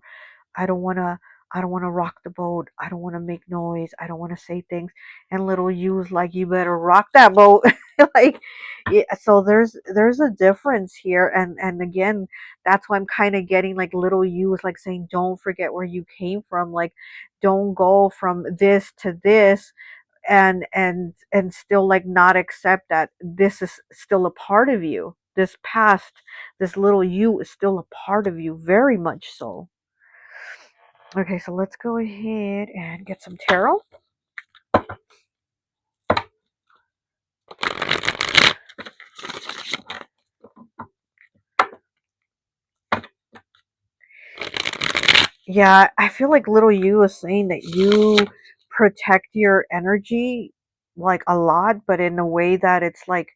I don't want to I don't want to rock the boat. I don't want to make noise. I don't want to say things. And little you's like, you better rock that boat. Like, yeah, so there's a difference here, and again, that's why I'm kind of getting like little you is like saying, don't forget where you came from. Like, don't go from this to this, and still like not accept that this is still a part of you. This past, this little you is still a part of you, very much so. Okay, so let's go ahead and get some tarot. Yeah, I feel like little you is saying that you protect your energy like a lot, but in a way that it's like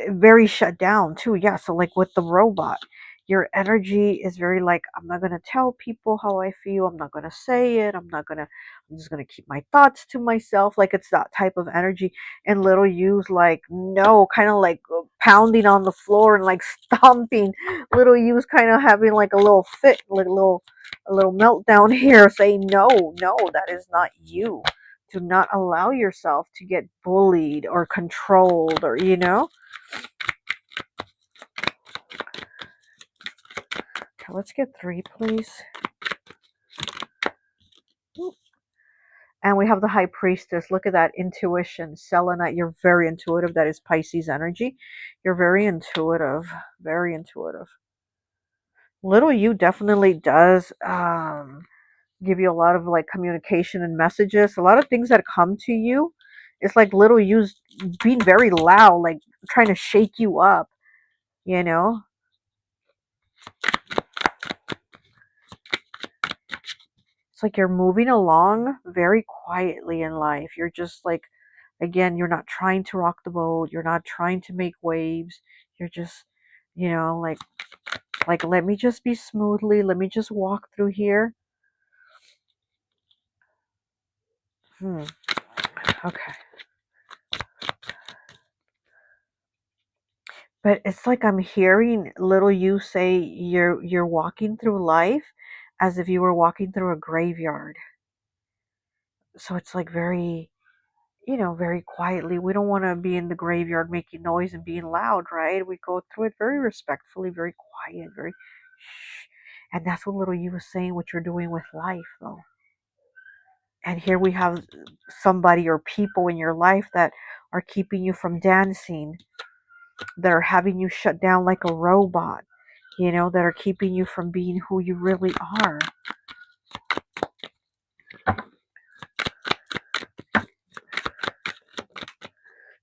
very shut down too. Yeah, so like with the robot, your energy is very like, I'm not going to tell people how I feel, I'm not going to say it, I'm just going to keep my thoughts to myself. Like, it's that type of energy. And little you's like, no, kind of like pounding on the floor and like stomping. Little you's kind of having like a little fit, like a little meltdown here, saying, no, no, that is not you. Do not allow yourself to get bullied or controlled, or. Okay, let's get 3, please. And we have the High Priestess. Look at that intuition. Selenite, you're very intuitive. That is Pisces energy. You're very intuitive. Very intuitive. Little you definitely does give you a lot of like communication and messages. A lot of things that come to you. It's like little you's being very loud, like trying to shake you up, you know? It's like you're moving along very quietly in life. You're just like, again, you're not trying to rock the boat. You're not trying to make waves. You're just, you know, like let me just be smoothly. Let me just walk through here. Okay. But it's like I'm hearing little you say you're walking through life as if you were walking through a graveyard. So it's like very, you know, very quietly. We don't want to be in the graveyard making noise and being loud, right? We go through it very respectfully, very quiet, very shh. And that's what little you was saying, what you're doing with life, though. And here we have somebody or people in your life that are keeping you from dancing, that are having you shut down like a robot, you know, that are keeping you from being who you really are.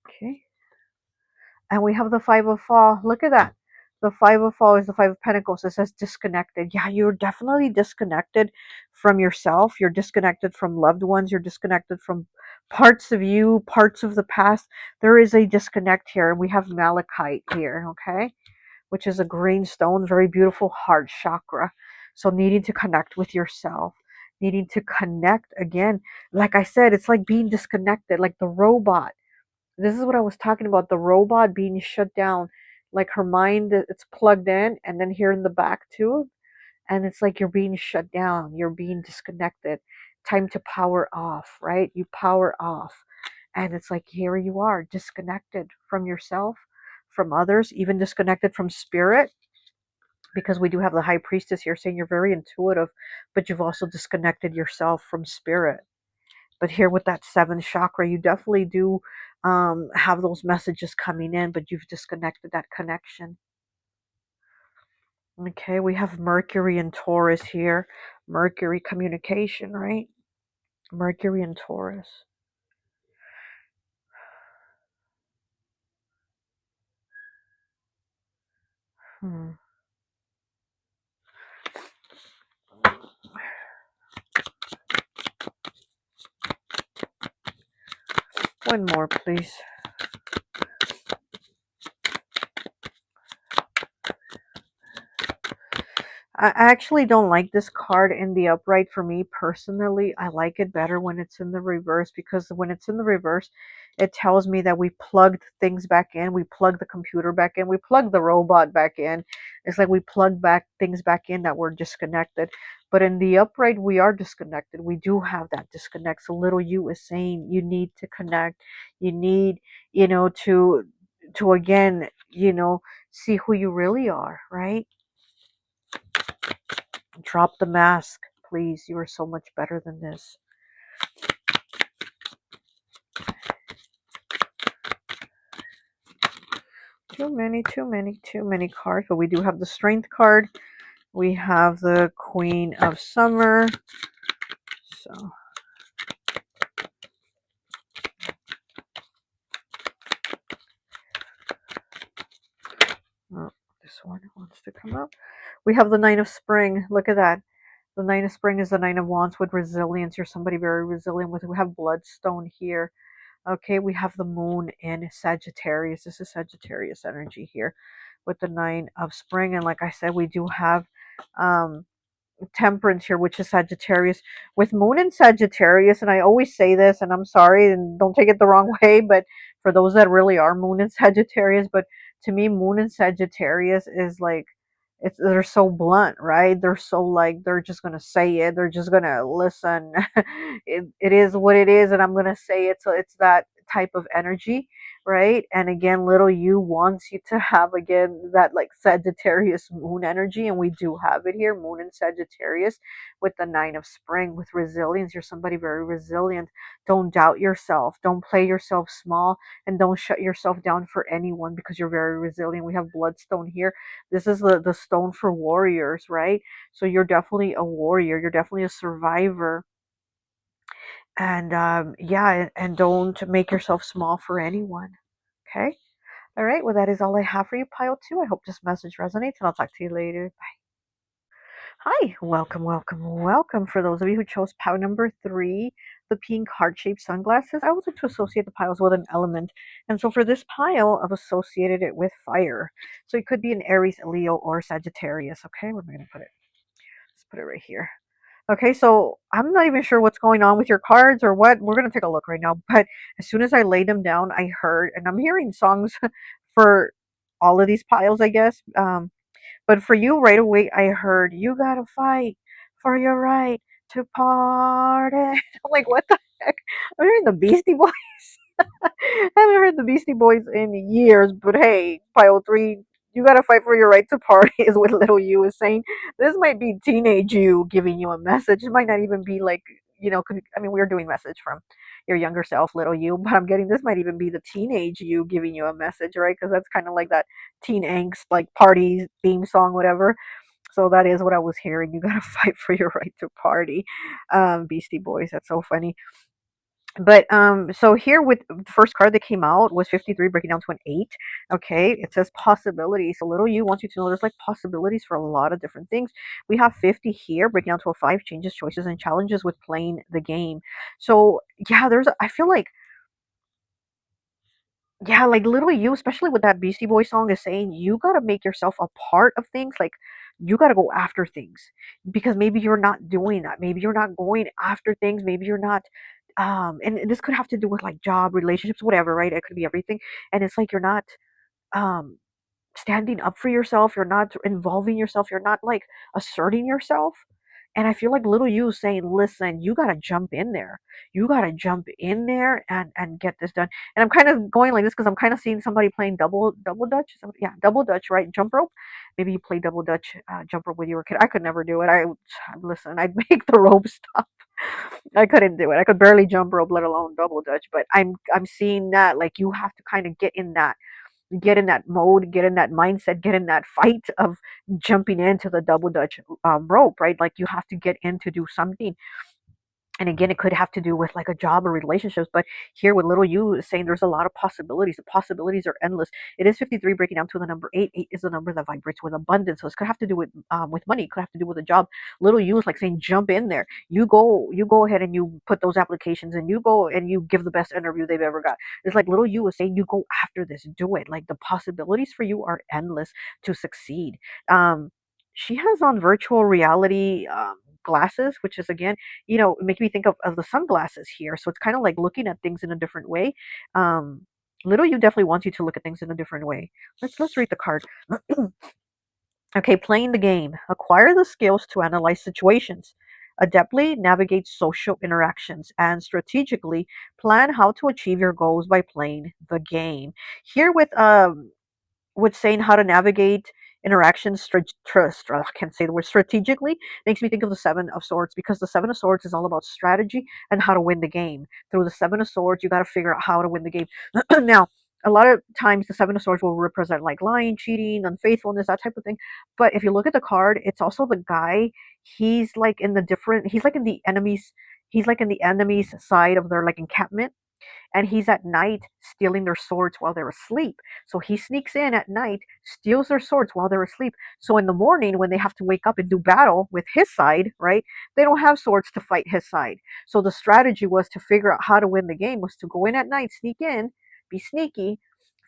Okay. And we have the Five of Fall. Look at that. The Five of Fall is the Five of Pentacles. It says disconnected. Yeah, you're definitely disconnected from yourself. You're disconnected from loved ones. You're disconnected from parts of you, parts of the past. There is a disconnect here. And we have malachite here, okay? Which is a green stone, very beautiful heart chakra. So needing to connect with yourself, needing to connect again. Like I said, it's like being disconnected, like the robot. This is what I was talking about, the robot being shut down. Like her mind, it's plugged in, and then here in the back too. And it's like you're being shut down, you're being disconnected. Time to power off, right? You power off. And it's like here you are, disconnected from yourself, from others, even disconnected from spirit, because we do have the High Priestess here saying you're very intuitive, but you've also disconnected yourself from spirit. But here with that seventh chakra, you definitely do have those messages coming in, but you've disconnected that connection. Okay, we have Mercury and Taurus here. Mercury, communication, right? Mercury and Taurus. One more, please. I actually don't like this card in the upright for me personally. I like it better when it's in the reverse, because when it's in the reverse, it tells me that we plugged things back in. We plugged the computer back in. We plugged the robot back in. It's like we plugged back things back in that were disconnected. But in the upright, we are disconnected. We do have that disconnect. So little you is saying you need to connect. You need, you know, to again, you know, see who you really are, right? Drop the mask, please. You are so much better than this. Too many cards. But we do have the Strength card. We have the Queen of Summer. So, oh, this one wants to come up. We have the Nine of Spring. Look at that. The Nine of Spring is the Nine of Wands with resilience. You're somebody very resilient. We have Bloodstone here. Okay, we have the Moon in Sagittarius. This is Sagittarius energy here with the Nine of Spring. And like I said, we do have Temperance here, which is Sagittarius, with Moon in Sagittarius. And I always say this, and I'm sorry, and don't take it the wrong way, but for those that really are Moon in Sagittarius, but to me, Moon in Sagittarius is like, they're so blunt, right? They're so like, they're just gonna say it, they're just gonna listen. It is what it is, and I'm gonna say it. So it's that type of energy. right? And again, little you wants you to have again that like Sagittarius moon energy, and we do have it here, moon in Sagittarius with the nine of spring, with resilience. You're somebody very resilient. Don't doubt yourself. Don't play yourself small, and don't shut yourself down for anyone because you're very resilient. We have bloodstone here. This is the stone for warriors, right? So you're definitely a warrior. You're definitely a survivor. And yeah, and don't make yourself small for anyone. Okay. All right. Well, that is all I have for you, pile two. I hope this message resonates, and I'll talk to you later. Hi, welcome, welcome, welcome. For those of you who chose pile number three, the pink heart-shaped sunglasses, I always like to associate the piles with an element. And so for this pile, I've associated it with fire. So it could be an Aries, Leo, or Sagittarius. Okay, where am I going to put it? Let's put it right here. Okay, so I'm not even sure what's going on with your cards or what. We're going to take a look right now. But as soon as I laid them down, I heard, and I'm hearing songs for all of these piles, I guess. But for you, right away, I heard, you gotta fight for your right to party. I'm like, what the heck? I'm hearing the Beastie Boys. I haven't heard the Beastie Boys in years, but hey, pile three, you gotta fight for your right to party is what little you is saying. This might be teenage you giving you a message. It might not even be like, I mean, we're doing message from your younger self, little you, but I'm getting this might even be the teenage you giving you a message, right? Because that's kind of like that teen angst, like party theme song, whatever. So that is what I was hearing. You gotta fight for your right to party. Beastie Boys, that's so funny. But so here with the first card that came out was 53 breaking down to an 8. Okay, it says possibilities. So little you wants you to know there's like possibilities for a lot of different things. We have 50 here breaking down to a 5, changes, choices, and challenges with playing the game. So yeah, I feel like, yeah, like little you, especially with that Beastie Boy song, is saying you gotta make yourself a part of things. Like you gotta go after things because maybe you're not doing that. Maybe you're not going after things. Maybe you're not. And this could have to do with like job, relationships, whatever, right? It could be everything. And it's like you're not um standing up for yourself, you're not involving yourself, you're not like asserting yourself. And I feel like little you is saying, listen, you gotta jump in there. You gotta jump in there and get this done. And I'm kind of going like this because I'm kind of seeing somebody playing double dutch. Yeah, double dutch, right? Jump rope. Maybe you play double dutch jump rope when you were a kid. I could never do it. Listen, I'd make the rope stop. I couldn't do it. I could barely jump rope, let alone double dutch. But I'm seeing that like you have to kind of get in that mode, get in that mindset, get in that fight of jumping into the double dutch rope, right? Like you have to get in to do something. And again, it could have to do with like a job or relationships, but here with little you is saying there's a lot of possibilities. The possibilities are endless. It is 53 breaking down to the number 8. 8 is the number that vibrates with abundance. So this could have to do with money. It could have to do with a job. Little you is like saying jump in there. You go ahead and you put those applications and you go and you give the best interview they've ever got. It's like little you is saying you go after this, do it. Like the possibilities for you are endless to succeed. She has on virtual reality glasses, which is again, make me think of the sunglasses here. So it's kind of like looking at things in a different way. Um, little you definitely wants you to look at things in a different way. Let's read the card. Okay, playing the game. Acquire the skills to analyze situations. Adeptly navigate social interactions and strategically plan how to achieve your goals by playing the game. Here with saying how to navigate interactions I can't say the word strategically makes me think of the seven of swords because the seven of swords is all about strategy and how to win the game. Through the seven of swords you got to figure out how to win the game. Now a lot of times the seven of swords will represent like lying, cheating, unfaithfulness, that type of thing. But if you look at the card, it's also the guy, he's like in the enemies, he's like in the enemy's side of their like encampment, and he's at night stealing their swords while they're asleep. So he sneaks in at night, steals their swords while they're asleep. So in the morning, when they have to wake up and do battle with his side, right, they don't have swords to fight his side. So the strategy was to figure out how to win the game was to go in at night, sneak in, be sneaky,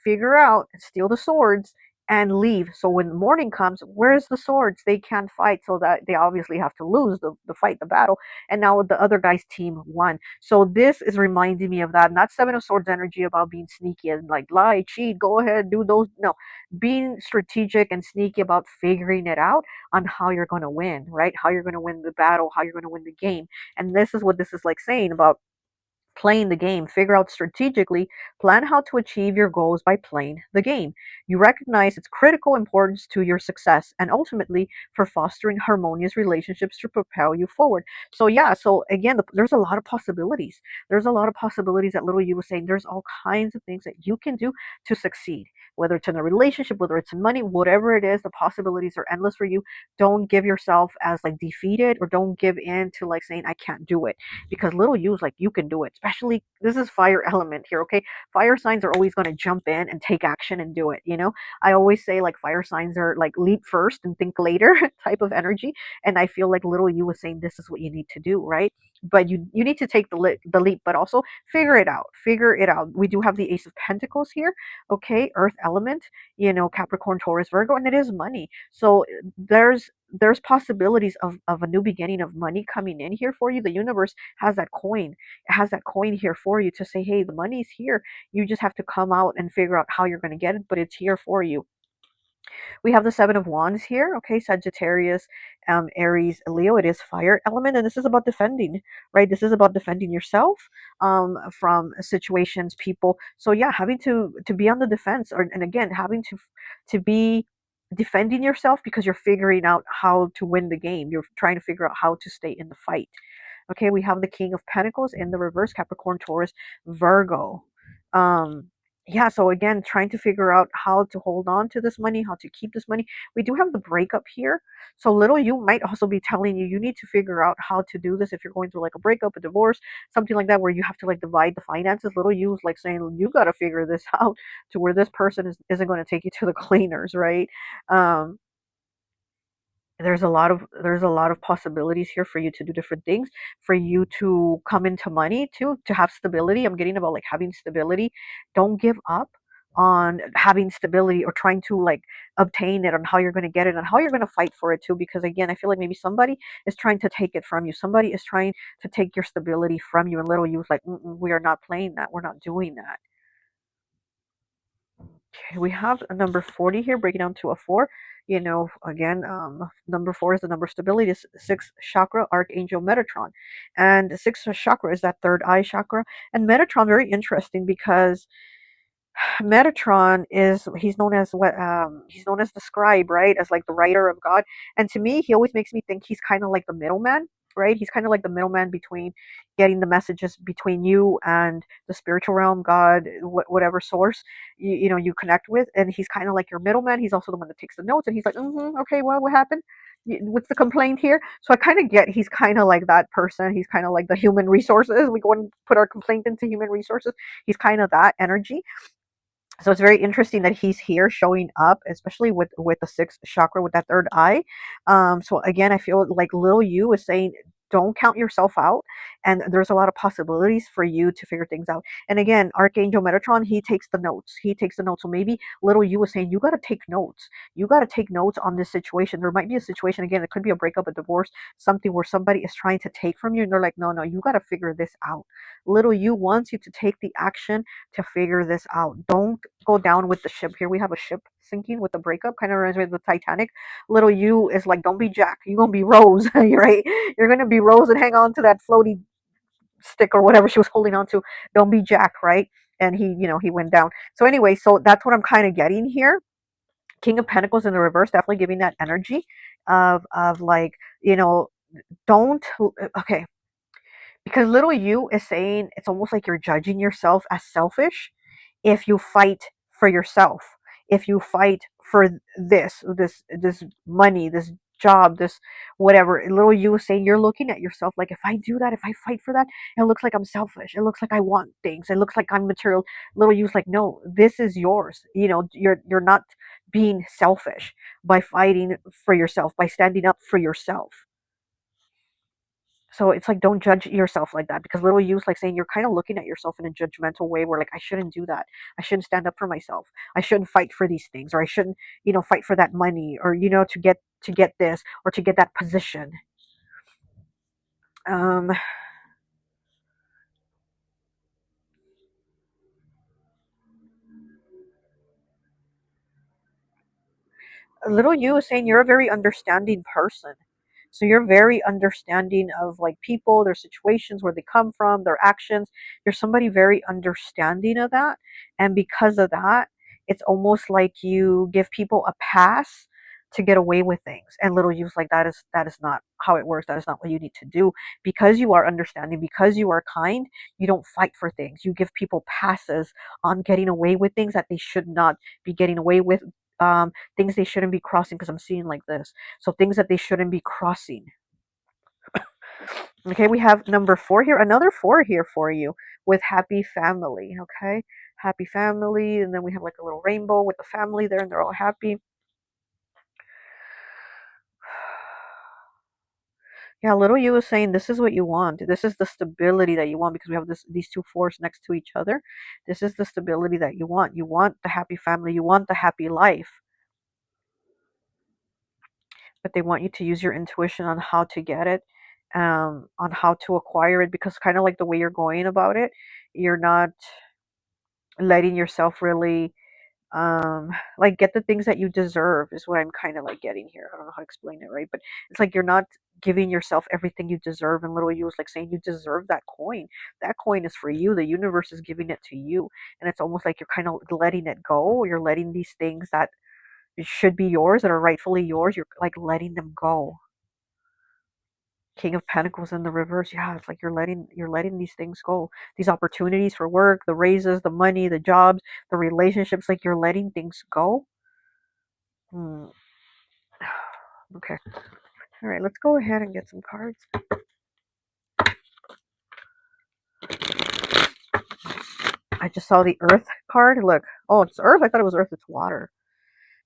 figure out, steal the swords, and leave. So when the morning comes, where's the swords? They can't fight, so that they obviously have to lose the fight, the battle. And now the other guy's team won. So this is reminding me of that. Not Seven of Swords energy about being sneaky and like lie, cheat, go ahead, do those. No, being strategic and sneaky about figuring it out on how you're going to win, right? How you're going to win the battle, how you're going to win the game. And this is what this is like saying about playing the game. Figure out strategically, plan how to achieve your goals by playing the game. You recognize its critical importance to your success and ultimately for fostering harmonious relationships to propel you forward. So yeah, so again, there's a lot of possibilities. There's a lot of possibilities that little you was saying. There's all kinds of things that you can do to succeed, whether it's in a relationship, whether it's in money, whatever it is, the possibilities are endless for you. Don't give yourself as like defeated, or don't give in to like saying I can't do it, because little you's like you can do it. Especially this is fire element here, okay? Fire signs are always going to jump in and take action and do it, you know? I always say like fire signs are like leap first and think later type of energy, and I feel like little you was saying this is what you need to do, right? But you need to take the leap, but also figure it out. Figure it out. We do have the Ace of Pentacles here, okay? Earth element, you know, Capricorn, Taurus, Virgo, and it is money. So there's possibilities of a new beginning of money coming in here for you. The universe has that coin. It has that coin here for you to say, hey, the money's here. You just have to come out and figure out how you're going to get it, but it's here for you. We have the Seven of Wands here, okay? Sagittarius, Aries, Leo. It is fire element, and this is about defending, right? This is about defending yourself from situations, people. So yeah, having to be on the defense, or and again, having to be defending yourself because you're figuring out how to win the game. You're trying to figure out how to stay in the fight. Okay, we have the King of Pentacles in the reverse, Capricorn, Taurus, Virgo. Um, yeah, so again, trying to figure out how to hold on to this money, how to keep this money. We do have the breakup here. So little you might also be telling you need to figure out how to do this if you're going through like a breakup, a divorce, something like that, where you have to like divide the finances. Little you is like saying you got to figure this out to where this person isn't going to take you to the cleaners, right? Um, there's a lot of possibilities here for you to do different things, for you to come into money too, to have stability. I'm getting about like having stability. Don't give up on having stability or trying to like obtain it, on how you're going to get it and how you're going to fight for it too, because again, I feel like maybe somebody is trying to take it from you. Somebody is trying to take your stability from you, and little you is like, we are not playing that, we're not doing that. Okay, we have a number 40 here, breaking down to a 4. You know, again, number 4 is the number of stability. This sixth chakra, Archangel Metatron. And the sixth chakra is that third eye chakra. And Metatron, very interesting because Metatron is, he's known as what, he's known as the scribe, right? As like the writer of God. And to me, he always makes me think he's kind of like the middleman, right? He's kind of like the middleman between getting the messages between you and the spiritual realm, God, whatever source you know you connect with. And he's kind of like your middleman. He's also the one that takes the notes, and he's like, okay, well, what happened? What's the complaint here? So I kind of get he's kind of like that person. He's kind of like the human resources. We go and put our complaint into human resources. He's kind of that energy. So it's very interesting that he's here showing up, especially with the sixth chakra, with that third eye. So again, I feel like little you is saying don't count yourself out, and there's a lot of possibilities for you to figure things out. And again, Archangel Metatron, he takes the notes. He takes the notes. So maybe little you is saying you got to take notes. You got to take notes on this situation. There might be a situation, again, it could be a breakup, a divorce, something where somebody is trying to take from you, and they're like, no, no, you got to figure this out. Little you wants you to take the action to figure this out. Don't go down with the ship. Here we have a ship sinking with a breakup, kind of reminds me of the Titanic. Little you is like, don't be Jack. You're gonna be Rose, right? You're gonna be Rose and hang on to that floaty stick or whatever she was holding on to. Don't be Jack, right? And he, you know, he went down. So anyway, so that's what I'm kind of getting here. King of Pentacles in the reverse, definitely giving that energy of like, you know, don't, okay, because little you is saying it's almost like you're judging yourself as selfish if you fight for yourself, if you fight for this money, this job, this whatever. Little you is saying you're looking at yourself like, if I do that, if I fight for that, it looks like I'm selfish, it looks like I want things, it looks like I'm material. Little you's like, no, this is yours. You know, you're not being selfish by fighting for yourself, by standing up for yourself. So it's like, don't judge yourself like that, because little you's like saying you're kind of looking at yourself in a judgmental way where like, I shouldn't do that. I shouldn't stand up for myself. I shouldn't fight for these things, or I shouldn't, you know, fight for that money, or, you know, to get this or to get that position. Um, little you is saying you're a very understanding person. So you're very understanding of like people, their situations, where they come from, their actions. You're somebody very understanding of that. And because of that, it's almost like you give people a pass to get away with things. And little you's like, that is not how it works. That is not what you need to do. Because you are understanding, because you are kind, you don't fight for things. You give people passes on getting away with things that they should not be getting away with, things they shouldn't be crossing, because I'm seeing like this. So things that they shouldn't be crossing. Okay, we have number 4 here, another 4 here for you with happy family. Okay, happy family, and then we have like a little rainbow with the family there, and they're all happy. Yeah, little you is saying this is what you want. This is the stability that you want, because we have these two fours next to each other. This is the stability that you want. You want the happy family. You want the happy life. But they want you to use your intuition on how to get it, on how to acquire it, because kind of like the way you're going about it, you're not letting yourself really like get the things that you deserve, is what I'm kind of like getting here. I don't know how to explain it, right? But it's like you're not giving yourself everything you deserve. And little you was like saying you deserve that coin. That coin is for you. The universe is giving it to you. And it's almost like you're kind of letting it go. You're letting these things that should be yours, that are rightfully yours, you're like letting them go. King of Pentacles in the reverse. Yeah, it's like you're letting these things go. These opportunities for work, the raises, the money, the jobs, the relationships, like you're letting things go. Hmm. Okay. All right, let's go ahead and get some cards. I just saw the Earth card. Look. Oh, it's Earth. I thought it was Earth. It's water.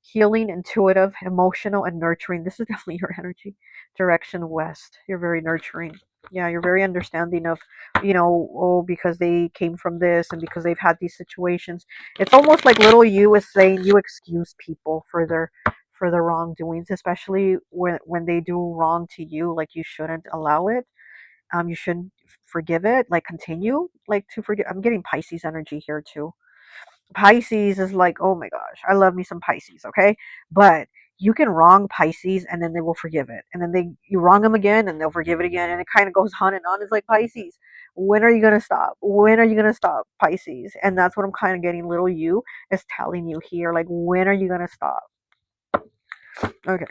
Healing, intuitive, emotional, and nurturing. This is definitely your energy. Direction west. You're very nurturing. Yeah, you're very understanding of, oh, because they came from this and because they've had these situations. It's almost like little you is saying you excuse people for their wrongdoings, especially when they do wrong to you. Like you shouldn't allow it. You shouldn't forgive it. Like continue like to forgive. I'm getting Pisces energy here too. Pisces is like, oh my gosh, I love me some Pisces, okay? But you can wrong Pisces and then they will forgive it. And then you wrong them again and they'll forgive it again. And it kind of goes on and on. It's like Pisces. When are you gonna stop? When are you gonna stop, Pisces? And that's what I'm kind of getting. Little you is telling you here, like, when are you gonna stop? Okay.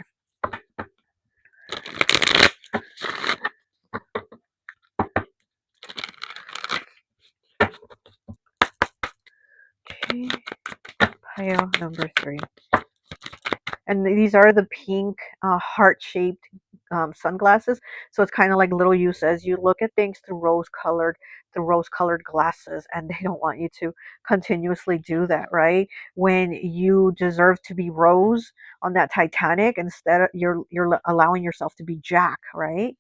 Okay. Pile number 3. And these are the pink heart-shaped sunglasses. So it's kind of like little you says, you look at things through rose-colored glasses, and they don't want you to continuously do that, right? When you deserve to be Rose on that Titanic, instead of you're allowing yourself to be Jack, right?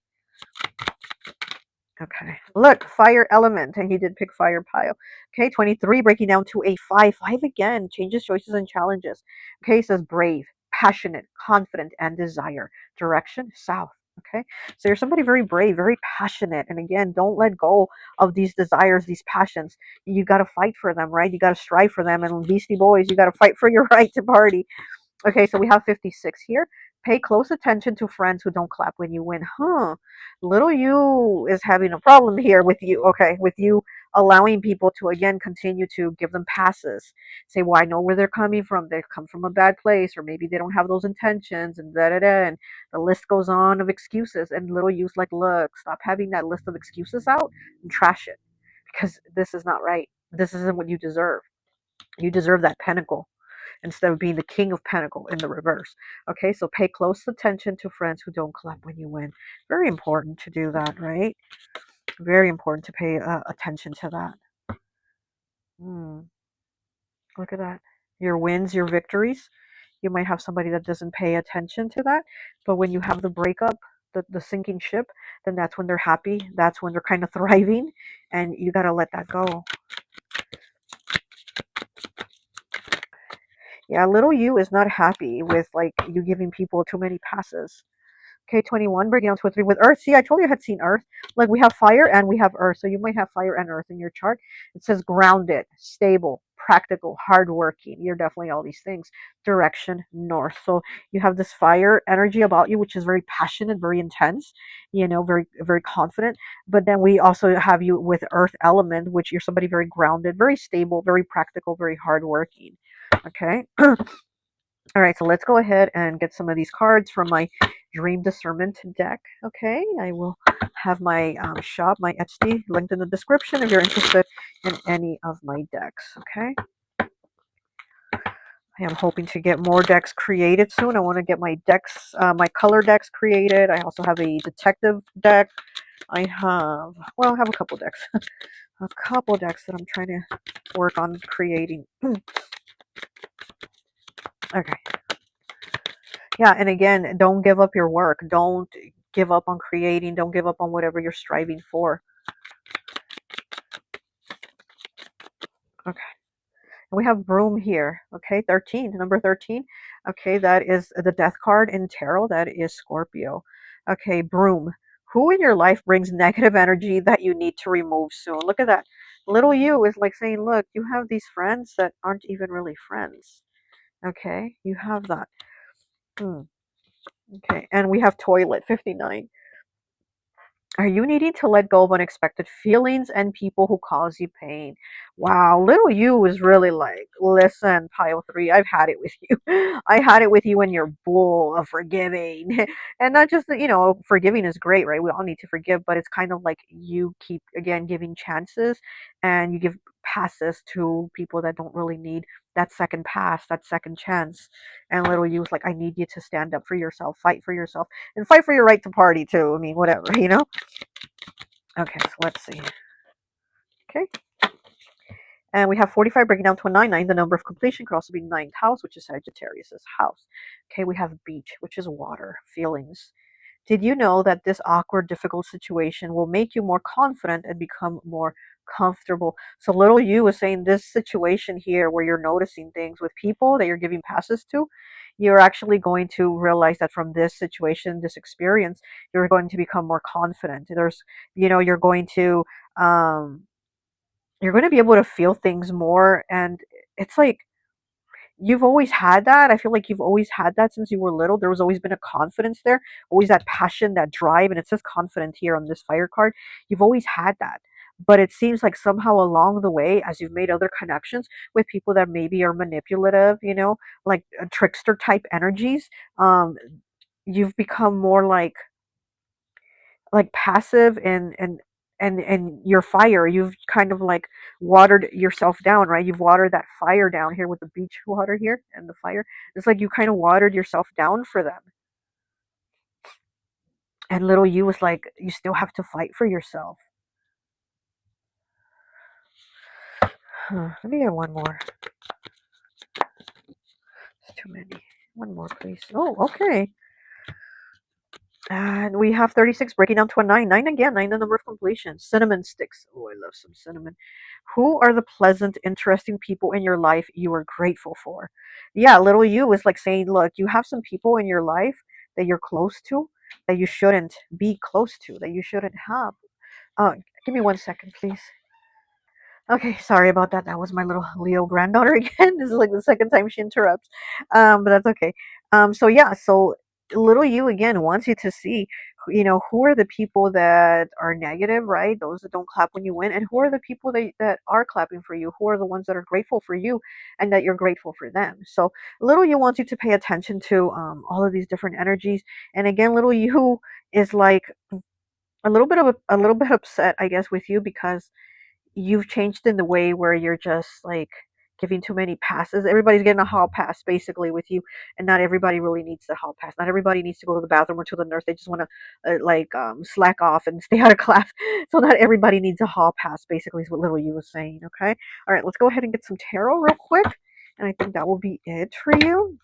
Okay. Look, fire element, and he did pick fire pile. Okay, 23, breaking down to a 5. 5 again, changes, choices, and challenges. Okay, it says brave, passionate, confident, and desire. Direction, south. Okay, so you're somebody very brave, very passionate. And again, don't let go of these desires, these passions. You got to fight for them, right? You got to strive for them. And Beastie Boys, you got to fight for your right to party. Okay, so we have 56 here. Pay close attention to friends who don't clap when you win. Huh. Little you is having a problem here with you. Okay, with you allowing people to, again, continue to give them passes. Say, well, I know where they're coming from. They come from a bad place, or maybe they don't have those intentions, and da da da. And the list goes on of excuses. And little you's like, look, stop having that list of excuses out and trash it, because this is not right. This isn't what you deserve. You deserve that pentacle instead of being the king of pentacle in the reverse. Okay, so pay close attention to friends who don't clap when you win. Very important to do that, right? Very important to pay attention to that. Look at that. Your wins, your victories. You might have somebody that doesn't pay attention to that, but when you have the breakup, the sinking ship, then that's when they're happy. That's when they're kind of thriving, and you got to let that go. Yeah, little you is not happy with like you giving people too many passes. Okay, 21, breaking down to a 3 with Earth. See, I told you I had seen Earth. Like we have fire and we have Earth. So you might have fire and Earth in your chart. It says grounded, stable, practical, hardworking. You're definitely all these things. Direction north. So you have this fire energy about you, which is very passionate, very intense, you know, very, very confident. But then we also have you with earth element, which you're somebody very grounded, very stable, very practical, very hardworking. Okay. All right, so let's go ahead and get some of these cards from my Dream Discernment deck. Okay, I will have my shop, my Etsy, linked in the description if you're interested in any of my decks. Okay, I am hoping to get more decks created soon. I want to get my decks, my color decks created. I also have a detective deck. I have, well, I have a couple decks, a couple decks that I'm trying to work on creating. Okay. Yeah, and again, don't give up your work. Don't give up on creating. Don't give up on whatever you're striving for. Okay. And we have Broom here. Okay, 13, number 13. Okay, that is the death card in tarot. That is Scorpio. Okay, Broom. Who in your life brings negative energy that you need to remove soon? Look at that. Little you is like saying, look, you have these friends that aren't even really friends. Okay, you have that. Okay, and we have Toilet, 59. Are you needing to let go of unexpected feelings and people who cause you pain? Wow, little you is really like, listen, pile three, I've had it with you. I had it with you when you're bull of forgiving. And not just that, you know, forgiving is great, right? We all need to forgive, but it's kind of like you keep, again, giving chances and you give passes to people that don't really need that second pass, that second chance. And little you is like, I need you to stand up for yourself, fight for yourself, and fight for your right to party too. I mean, whatever, you know? Okay, so let's see. Okay. And we have 45 breaking down to a 9. The number of completion could also be ninth house, which is Sagittarius's house. Okay, we have beach, which is water, feelings. Did you know that this awkward, difficult situation will make you more confident and become more comfortable? So little you is saying this situation here where you're noticing things with people that you're giving passes to, you're actually going to realize that from this situation, this experience, you're going to become more confident. There's, you know, um, you're going to be able to feel things more. And it's like, you've always had that. I feel like you've always had that since you were little. There was always been a confidence there, always that passion, that drive. And it says confident here on this fire card. You've always had that. But it seems like somehow along the way, as you've made other connections with people that maybe are manipulative, you know, like trickster type energies, you've become more like passive and your fire, you've kind of like watered yourself down, right? You've watered that fire down here with the beach water here and the fire. It's like you kind of watered yourself down for them. And little you was like, you still have to fight for yourself. Let me get one more. It's too many. One more, please. Oh, okay. And we have 36 breaking down to a 9. 9 again, 9 the number of completion. Cinnamon sticks. Oh, I love some cinnamon. Who are the pleasant, interesting people in your life you are grateful for? Yeah, little you is like saying, look, you have some people in your life that you're close to that you shouldn't be close to, that you shouldn't have. Give me 1 second, please. Okay, sorry about that. That was my little Leo granddaughter again. This is like the second time she interrupts. But that's okay. So yeah, so little you again wants you to see, you know, who are the people that are negative, right? Those that don't clap when you win, and who are the people that are clapping for you? Who are the ones that are grateful for you, and that you're grateful for them? So little you wants you to pay attention to all of these different energies. And again, little you is like a little bit upset, I guess, with you because you've changed in the way where you're just like giving too many passes. Everybody's getting a hall pass basically with you, and not everybody really needs the hall pass. Not everybody needs to go to the bathroom or to the nurse. They just want to slack off and stay out of class. So not everybody needs a hall pass. Basically, is what little you was saying. Okay, all right. Let's go ahead and get some tarot real quick, and I think that will be it for you.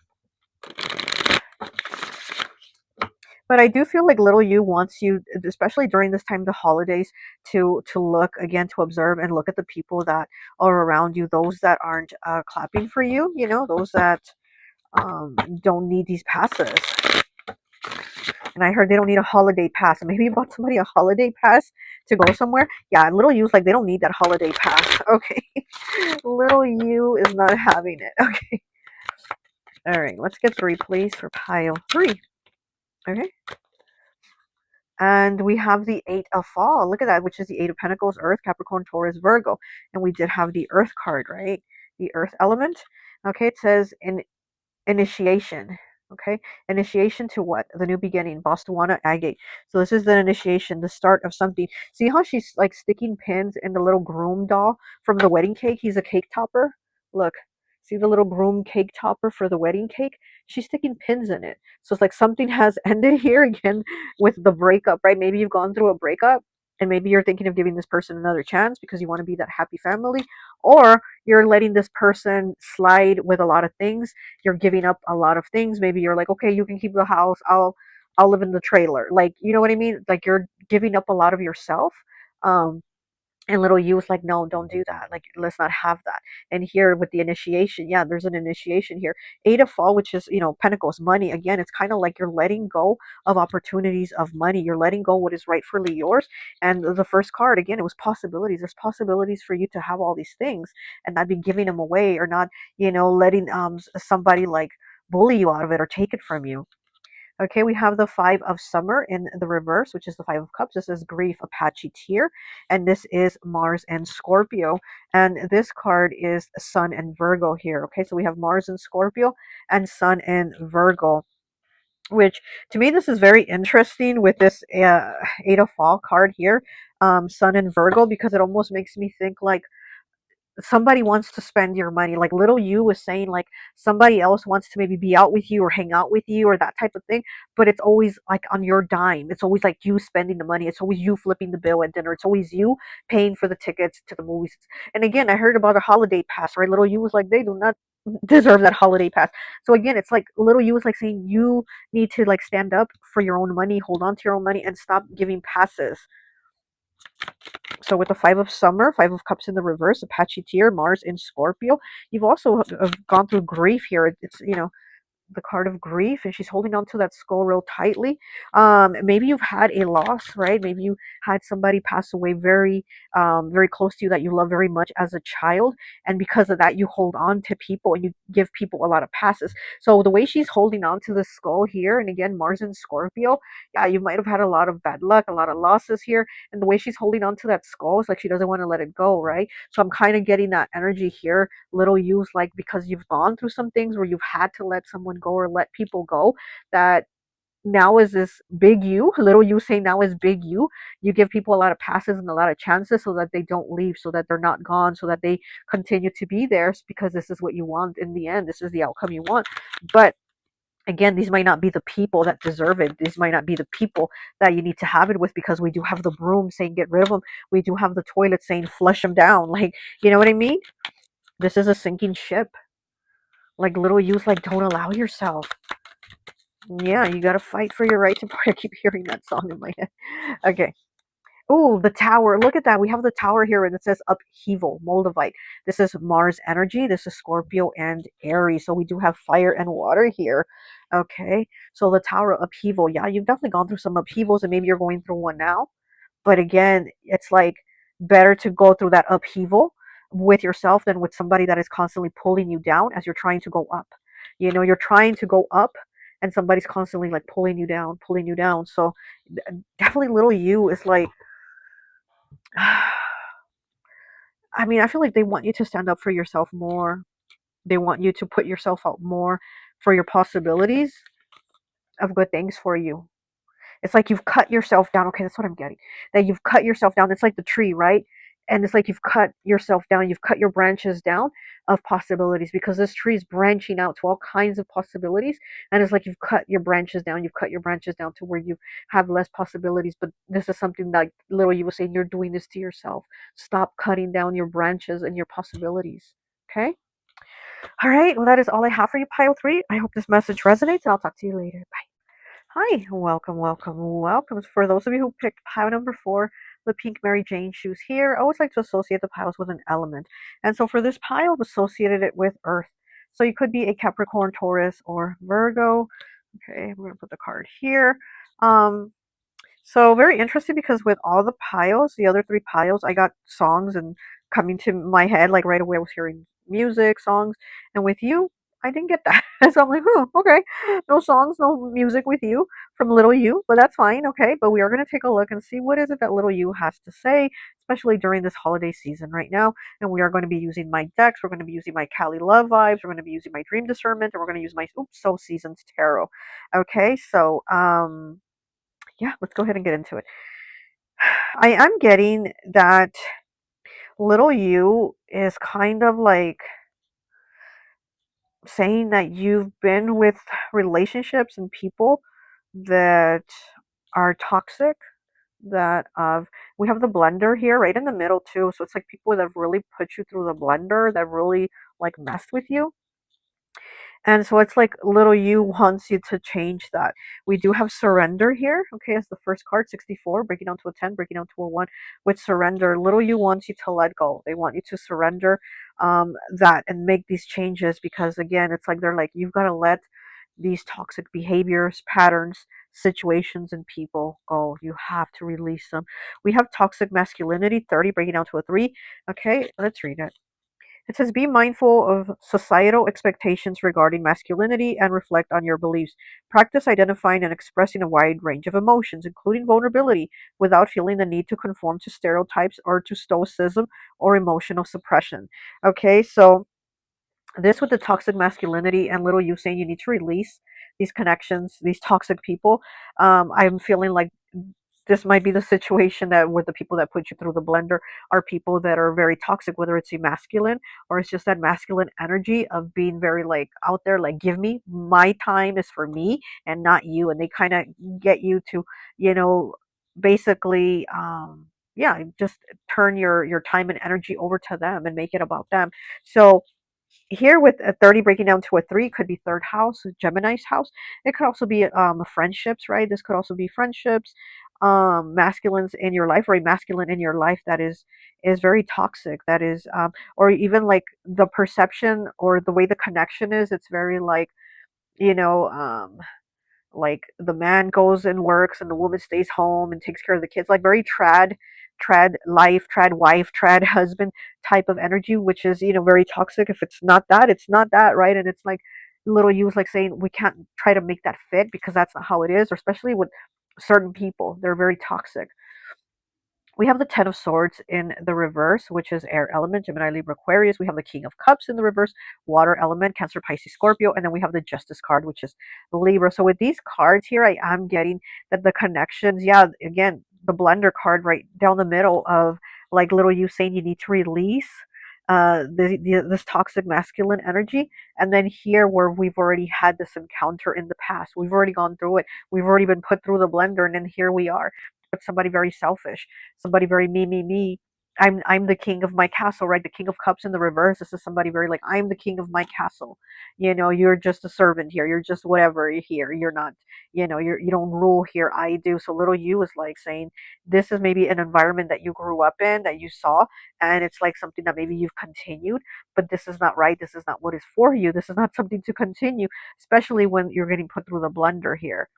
But I do feel like little you wants you, especially during this time, the holidays, to look again, to observe and look at the people that are around you, those that aren't clapping for you, you know, those that don't need these passes. And I heard they don't need a holiday pass. Maybe you bought somebody a holiday pass to go somewhere. Yeah, little U's like they don't need that holiday pass. Okay. Little U is not having it. Okay. All right, let's get 3, please, for pile 3. Okay. And we have the 8 of Fall. Look at that, which is the 8 of Pentacles, Earth, Capricorn, Taurus, Virgo. And we did have the Earth card, right? The Earth element. Okay, it says initiation. Okay, initiation to what? The new beginning, Botswana agate. So this is the initiation, the start of something. See how she's like sticking pins in the little groom doll from the wedding cake? He's a cake topper. Look, see the little groom cake topper for the wedding cake? She's sticking pins in it. So it's like something has ended here again with the breakup, right? Maybe you've gone through a breakup and maybe you're thinking of giving this person another chance because you want to be that happy family, or you're letting this person slide with a lot of things. You're giving up a lot of things. Maybe you're like, okay, you can keep the house, I'll live in the trailer, like, you know what I mean, like you're giving up a lot of yourself. And little you was like, no, don't do that, like let's not have that. And here with the initiation, yeah, there's an initiation here. 8 of Fall, which is, Pentacles, money. Again, it's kind of like you're letting go of opportunities of money. You're letting go what is rightfully yours. And the first card, again, it was possibilities. There's possibilities for you to have all these things and not be giving them away, or not, letting somebody like bully you out of it or take it from you. Okay, we have the 5 of Summer in the reverse, which is the 5 of Cups. This is Grief, Apache Tear, and this is Mars and Scorpio. And this card is Sun and Virgo here. Okay, so we have Mars and Scorpio and Sun and Virgo, which to me, this is very interesting with this 8 of Fall card here, Sun and Virgo, because it almost makes me think like somebody wants to spend your money, like little you was saying, like somebody else wants to maybe be out with you or hang out with you or that type of thing, but it's always like on your dime. It's always like you spending the money. It's always you flipping the bill at dinner. It's always you paying for the tickets to the movies. And again, I heard about a holiday pass, right? Little you was like, they do not deserve that holiday pass. So again, it's like little you was like saying you need to like stand up for your own money, hold on to your own money, and stop giving passes. So with the 5 of Summer, 5 of Cups in the reverse, Apache Tear, Mars in Scorpio, you've also gone through grief here. It's, the card of grief, and she's holding on to that skull real tightly. Maybe you've had a loss, right? Maybe you had somebody pass away very very close to you that you love very much as a child, and because of that you hold on to people and you give people a lot of passes. So the way she's holding on to the skull here, and again, Mars in Scorpio, yeah, you might have had a lot of bad luck, a lot of losses here, and the way she's holding on to that skull is like she doesn't want to let it go, right? So I'm kind of getting that energy here, little use, like because you've gone through some things where you've had to let someone go or let people go, that now is this big you, little you saying now is big you give people a lot of passes and a lot of chances so that they don't leave, so that they're not gone, so that they continue to be there, because this is what you want in the end, this is the outcome you want. But again, these might not be the people that deserve it. These might not be the people that you need to have it with, because we do have the broom saying get rid of them. We do have the toilet saying flush them down. Like, you know what I mean? This is a sinking ship. Like little you's like, don't allow yourself. Yeah, you gotta fight for your right to party. I keep hearing that song in my head. Okay. Oh, the tower. Look at that. We have the tower here and it says upheaval, Moldavite. This is Mars energy. This is Scorpio and Aries. So we do have fire and water here. Okay. So the tower upheaval. Yeah, you've definitely gone through some upheavals and maybe you're going through one now. But again, it's like better to go through that upheaval with yourself than with somebody that is constantly pulling you down as you're trying to go up. You're trying to go up and somebody's constantly like pulling you down, pulling you down. So definitely little you is like, I mean, I feel like they want you to stand up for yourself more. They want you to put yourself out more for your possibilities of good things for you. It's like you've cut yourself down. Okay, that's what I'm getting. That you've cut yourself down. It's like the tree, right? And it's like you've cut yourself down. You've cut your branches down of possibilities, because this tree is branching out to all kinds of possibilities. And it's like you've cut your branches down. You've cut your branches down to where you have less possibilities. But this is something that little you was saying, you're doing this to yourself. Stop cutting down your branches and your possibilities. Okay? All right. Well, that is all I have for you, pile three. I hope this message resonates, and I'll talk to you later. Bye. Hi, welcome, welcome, welcome. For those of you who picked pile number 4, the pink Mary Jane shoes here, I always like to associate the piles with an element. And so for this pile, I've associated it with Earth. So you could be a Capricorn, Taurus, or Virgo. Okay, I'm going to put the card here. Um, So very interesting because with all the piles, the other three piles, I got songs and coming to my head like right away. I was hearing music, songs, and with you, I didn't get that. So I'm like, oh, okay, no songs, no music with you from Little You, but that's fine, okay. But we are gonna take a look and see what is it that Little You has to say, especially during this holiday season right now. And we are going to be using my decks. We're going to be using my Cali Love Vibes. We're going to be using my Dream Discernment, and we're going to use my Oops Soul Seasons Tarot. Okay, so yeah, let's go ahead and get into it. I am getting that Little You is kind of like saying that you've been with relationships and people that are toxic, that we have the blender here right in the middle too, so it's like people that really put you through the blender, that really like messed with you. And so it's like Little You wants you to change that. We do have surrender here, okay, as the first card, 64, breaking down to a 10, breaking down to a 1. With surrender, Little You wants you to let go. They want you to surrender that and make these changes because, again, it's like they're like, you've got to let these toxic behaviors, patterns, situations, and people go. You have to release them. We have toxic masculinity, 30, breaking down to a 3. Okay, let's read it. It says, be mindful of societal expectations regarding masculinity and reflect on your beliefs. Practice identifying and expressing a wide range of emotions, including vulnerability, without feeling the need to conform to stereotypes or to stoicism or emotional suppression. Okay, so this with the toxic masculinity and Little You saying you need to release these connections, these toxic people. I'm feeling like this might be the situation that with the people that put you through the blender are people that are very toxic, whether it's a masculine or it's just that masculine energy of being very like out there, like give me my time is for me and not you, and they kind of get you to, you know, basically, yeah, just turn your time and energy over to them and make it about them. So here with a 30 breaking down to a 3 could be third house, Gemini's house. It could also be friendships, right? This could also be friendships, masculines in your life, or a masculine in your life that is very toxic, that is or even like the perception or the way the connection is, it's very like, you know, like the man goes and works and the woman stays home and takes care of the kids, like very trad life, trad wife, trad husband type of energy, which is, you know, very toxic. If it's not that, it's not that, right? And it's like Little You is like saying we can't try to make that fit because that's not how it is, or especially with certain people, they're very toxic. We have the Ten of Swords in the reverse, which is air element, Gemini, Libra, Aquarius. We have the King of Cups in the reverse, water element, Cancer, Pisces, Scorpio. And then we have the Justice card, which is Libra. So with these cards here, I am getting that the connections, yeah, again, the blender card right down the middle of like Little You saying you need to release this toxic masculine energy. And then here where we've already had this encounter in the past, we've already gone through it, we've already been put through the blender, and then here we are with somebody very selfish, somebody very me. I'm the king of my castle, right? The King of Cups in the reverse. This is somebody very like, I'm the king of my castle. You know, you're just a servant here. You're just whatever here. You're not, you know, you don't rule here. I do. So Little You is like saying this is maybe an environment that you grew up in, that you saw, and it's like something that maybe you've continued, but this is not right. This is not what is for you. This is not something to continue, especially when you're getting put through the blender here.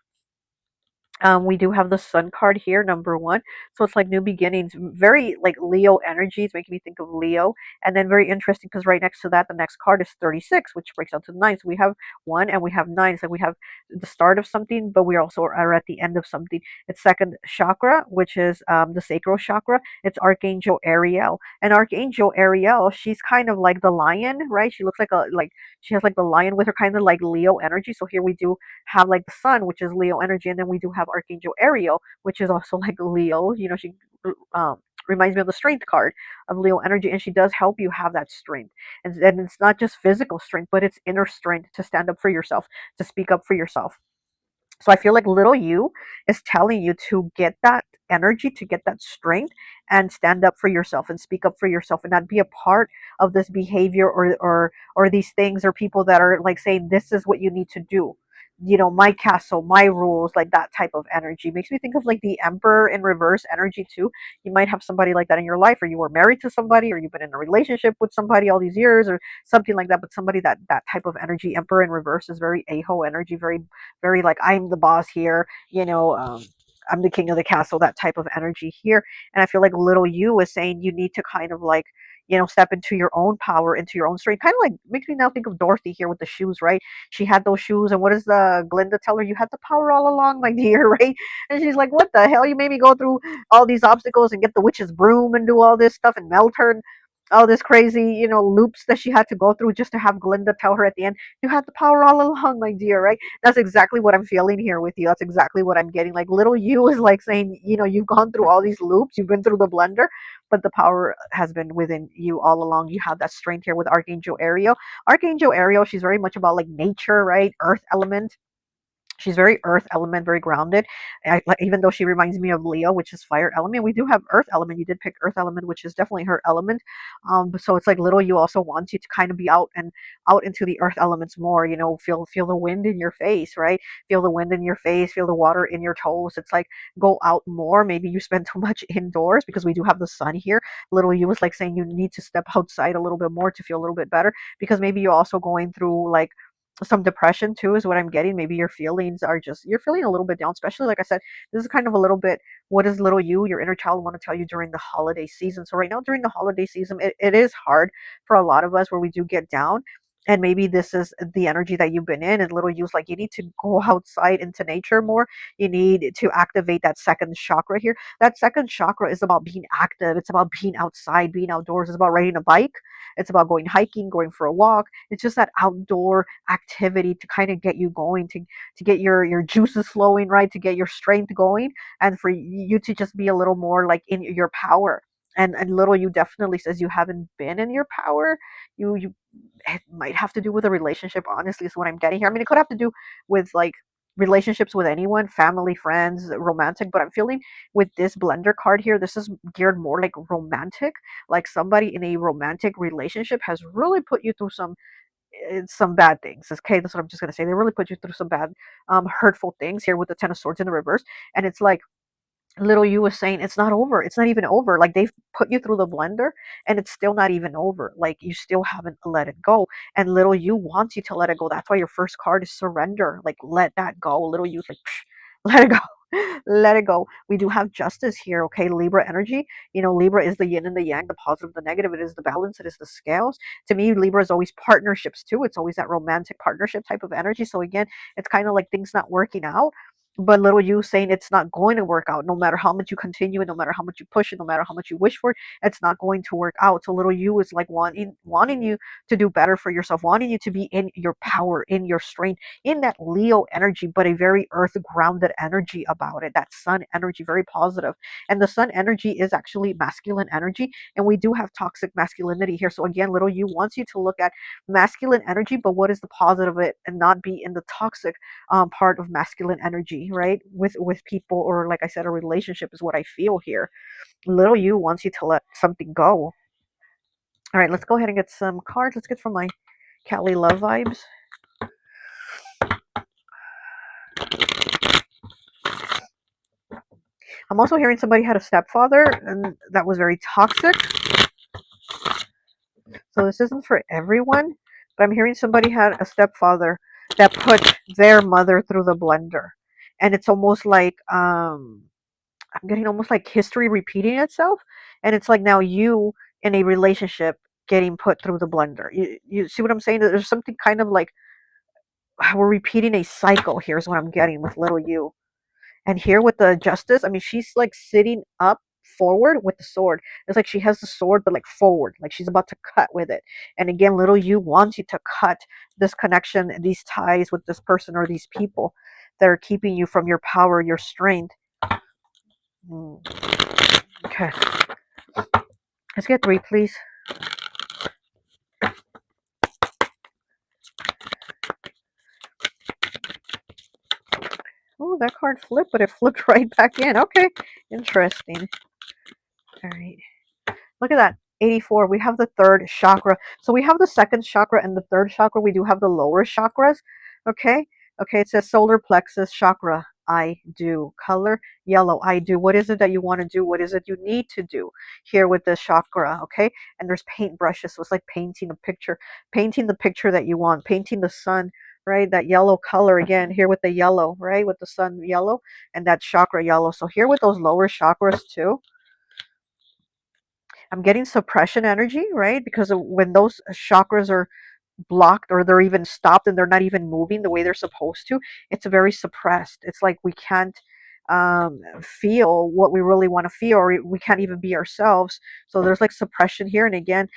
We do have the Sun card here, number one. So it's like new beginnings, very like Leo energies, making me think of Leo. And then very interesting because right next to that, the next card is 36, which breaks out to 9. So we have 1 and we have 9. So we have the start of something, but we also are at the end of something. It's second chakra, which is the sacral chakra. It's Archangel Ariel. And Archangel Ariel, she's kind of like the lion, right? She looks like she has like the lion with her kind of like Leo energy. So here we do have like the sun, which is Leo energy, and then we do have Archangel Ariel, which is also like Leo. You know, she um, reminds me of the strength card of Leo energy, and she does help you have that strength. And it's not just physical strength, but it's inner strength to stand up for yourself, to speak up for yourself. So I feel like Little You is telling you to get that energy, to get that strength, and stand up for yourself and speak up for yourself, and not be a part of this behavior or these things or people that are like saying this is what you need to do. You know, my castle, my rules, like that type of energy makes me think of like the Emperor in reverse energy too. You might have somebody like that in your life, or you were married to somebody, or you've been in a relationship with somebody all these years, or something like that. But somebody that type of energy, Emperor in reverse, is very aho energy, very like I'm the boss here, you know. I'm the king of the castle, that type of energy here. And I feel like little you is saying you need to kind of like, you know, step into your own power, into your own strength. Kind of like makes me now think of Dorothy here with the shoes, right? She had those shoes, and what does the Glinda tell her? You had the power all along, my dear, right? And she's like, what the hell? You made me go through all these obstacles and get the witch's broom and do all this stuff and melt her and all this crazy, you know, loops that she had to go through just to have Glinda tell her at the end, you had the power all along, my dear, right? That's exactly what I'm feeling here with you. That's exactly what I'm getting. Like little you is like saying, you know, you've gone through all these loops, you've been through the blender, but the power has been within you all along. You have that strength here with Archangel Ariel. Archangel Ariel, she's very much about like nature, right? Earth element. She's very earth element, very grounded. Even though she reminds me of Leo, which is fire element, we do have earth element. You did pick earth element, which is definitely her element. So it's like little you also wants you to kind of be out and out into the earth elements more. You know, feel the wind in your face, right? Feel the wind in your face, feel the water in your toes. It's like go out more. Maybe you spend too much indoors because we do have the sun here. Little you is like saying you need to step outside a little bit more to feel a little bit better because maybe you're also going through like some depression too is what I'm getting. Maybe your feelings are just you're feeling a little bit down, especially like I said, this is kind of a little bit what does little you, your inner child, want to tell you during the holiday season. So right now during the holiday season, it is hard for a lot of us where we do get down. And maybe this is the energy that you've been in, and little you's like, you need to go outside into nature more. You need to activate that second chakra here. That second chakra is about being active. It's about being outside, being outdoors. It's about riding a bike. It's about going hiking, going for a walk. It's just that outdoor activity to kind of get you going, to get your juices flowing, right? To get your strength going, and for you to just be a little more like in your power. And little you definitely says you haven't been in your power. You it might have to do with a relationship. Honestly, is what I'm getting here. I mean, it could have to do with like relationships with anyone, family, friends, romantic. But I'm feeling with this blender card here, this is geared more like romantic, like somebody in a romantic relationship has really put you through some bad things. Okay, that's what I'm just gonna say. They really put you through some bad, hurtful things here with the Ten of Swords in the reverse, and it's like little you was saying it's not over. It's not even over. Like they've put you through the blender and it's still not even over. Like you still haven't let it go. And little you wants you to let it go. That's why your first card is surrender. Like let that go. Little you's like, let it go. Let it go. We do have justice here, okay? Libra energy. You know, Libra is the yin and the yang, the positive, the negative. It is the balance. It is the scales. To me, Libra is always partnerships too. It's always that romantic partnership type of energy. So again, it's kind of like things not working out, but little you saying it's not going to work out no matter how much you continue it, no matter how much you push it, no matter how much you wish for it, it's not going to work out. So little you is like wanting you to do better for yourself, wanting you to be in your power, in your strength, in that Leo energy, but a very earth grounded energy about it, that sun energy, very positive. And the sun energy is actually masculine energy, and we do have toxic masculinity here. So again, little you wants you to look at masculine energy, but what is the positive of it and not be in the toxic part of masculine energy, right? With people, or like I said, a relationship is what I feel here. Little you wants you to let something go. All right, let's go ahead and get some cards. Let's get from my Cali love vibes. I'm also hearing somebody had a stepfather, and that was very toxic. So this isn't for everyone, but I'm hearing somebody had a stepfather that put their mother through the blender, and it's almost like I'm getting almost like history repeating itself, and it's like now you in a relationship getting put through the blender. You see what I'm saying? There's something kind of like we're repeating a cycle. Here's what I'm getting with little you. And here with the justice, I mean, she's like sitting up forward with the sword. It's like she has the sword, but like forward, like she's about to cut with it. And again, little you wants you to cut this connection, these ties with this person or these people that are keeping you from your power, your strength. Okay. Let's get 3, please. Oh, that card flipped, but it flipped right back in. Okay. Interesting. All right. Look at that. 84. We have the third chakra. So we have the second chakra and the third chakra. We do have the lower chakras. Okay. Okay. It says solar plexus chakra. I do. Color yellow. I do. What is it that you want to do? What is it you need to do here with this chakra? Okay. And there's paint brushes. So it's like painting a picture, painting the picture that you want, painting the sun right? That yellow color again here with the yellow, right? With the sun yellow and that chakra yellow. So here with those lower chakras too, I'm getting suppression energy, right? Because when those chakras are blocked or they're even stopped and they're not even moving the way they're supposed to, it's very suppressed. It's like we can't feel what we really want to feel, or we can't even be ourselves. So there's like suppression here. And again,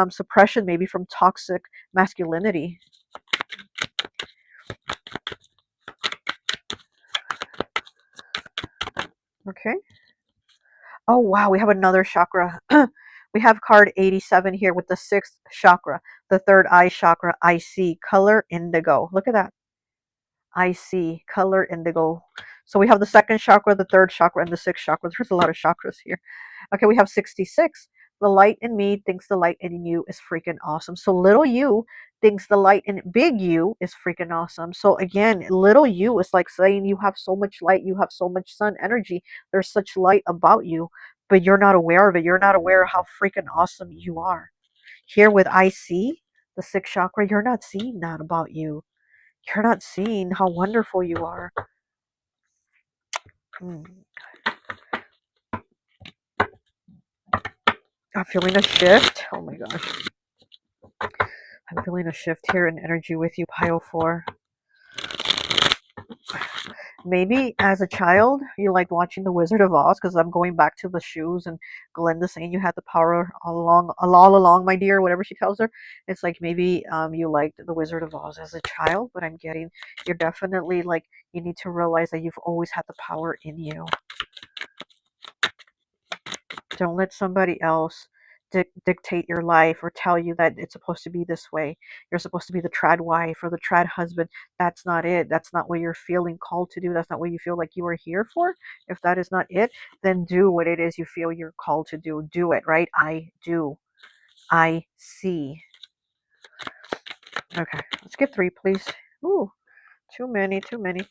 suppression maybe from toxic masculinity. Okay. Oh, wow. We have another chakra. We have card 87 here with the sixth chakra, the third eye chakra. I see color indigo. Look at that. I see color indigo. So we have the second chakra, the third chakra, and the sixth chakra. There's a lot of chakras here. Okay, we have 66. The light in me thinks the light in you is freaking awesome. So little you thinks the light in big you is freaking awesome. So again, little you is like saying you have so much light, you have so much sun energy. There's such light about you, but you're not aware of it. You're not aware of how freaking awesome you are. Here with I see, the sixth chakra, you're not seeing that about you. You're not seeing how wonderful you are. Mm. I'm feeling a shift. Oh my gosh. I'm feeling a shift here in energy with you, pile 4. Maybe as a child, you liked watching The Wizard of Oz, because I'm going back to the shoes and Glenda saying you had the power all along, my dear, whatever she tells her. It's like maybe you liked The Wizard of Oz as a child, but I'm getting, you're definitely like, you need to realize that you've always had the power in you. Don't let somebody else dictate your life or tell you that it's supposed to be this way. You're supposed to be the trad wife or the trad husband. That's not it. That's not what you're feeling called to do. That's not what you feel like you are here for. If that is not it, then do what it is you feel you're called to do. Do it, right? I do. I see. Okay, let's get 3, please. Ooh, too many, too many.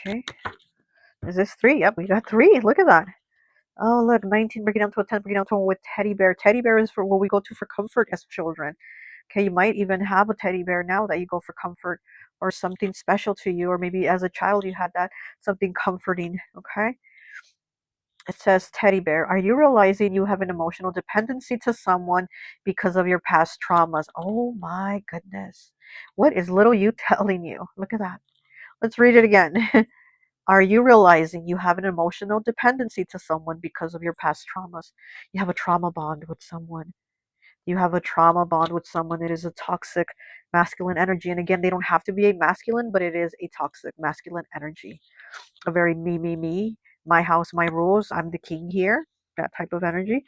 Okay. Is this 3? Yep, we got 3. Look at that. Oh, look, 19 breaking down to a 10, breaking down to a 1 with teddy bear. Teddy bear is for what we go to for comfort as children. Okay, you might even have a teddy bear now that you go for comfort or something special to you, or maybe as a child you had that, something comforting. Okay, it says teddy bear. Are you realizing you have an emotional dependency to someone because of your past traumas? Oh my goodness. What is little you telling you? Look at that. Let's read it again. Are you realizing you have an emotional dependency to someone because of your past traumas? You have a trauma bond with someone. You have a trauma bond with someone. It is a toxic masculine energy. And again, they don't have to be a masculine, but it is a toxic masculine energy. A very me, my house, my rules. I'm the king here. That type of energy.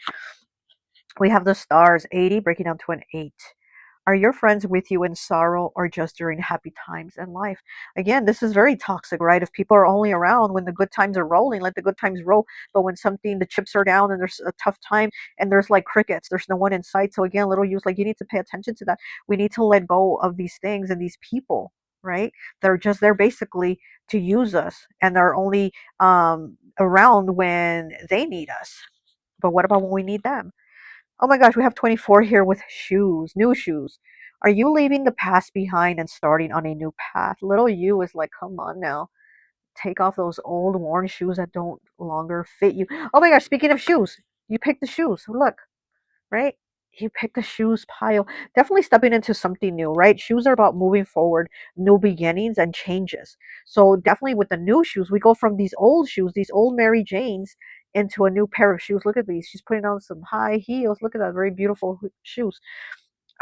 We have the stars, 80, breaking down to an 8. Are your friends with you in sorrow or just during happy times in life? Again, this is very toxic, right? If people are only around when the good times are rolling, let the good times roll. But when something, the chips are down and there's a tough time and there's like crickets, there's no one in sight. So again, little use, like you need to pay attention to that. We need to let go of these things and these people, right? They're just there basically to use us, and they're only around when they need us. But what about when we need them? Oh my gosh, we have 24 here with shoes, new shoes. Are you leaving the past behind and starting on a new path? Little you is like, come on now. Take off those old worn shoes that don't longer fit you. Oh my gosh, speaking of shoes, you picked the shoes. Look, right? You pick the shoes pile. Definitely stepping into something new, right? Shoes are about moving forward, new beginnings and changes. So definitely with the new shoes, we go from these old shoes, these old Mary Janes, into a new pair of shoes. Look at these. She's putting on some high heels. Look at that, very beautiful shoes.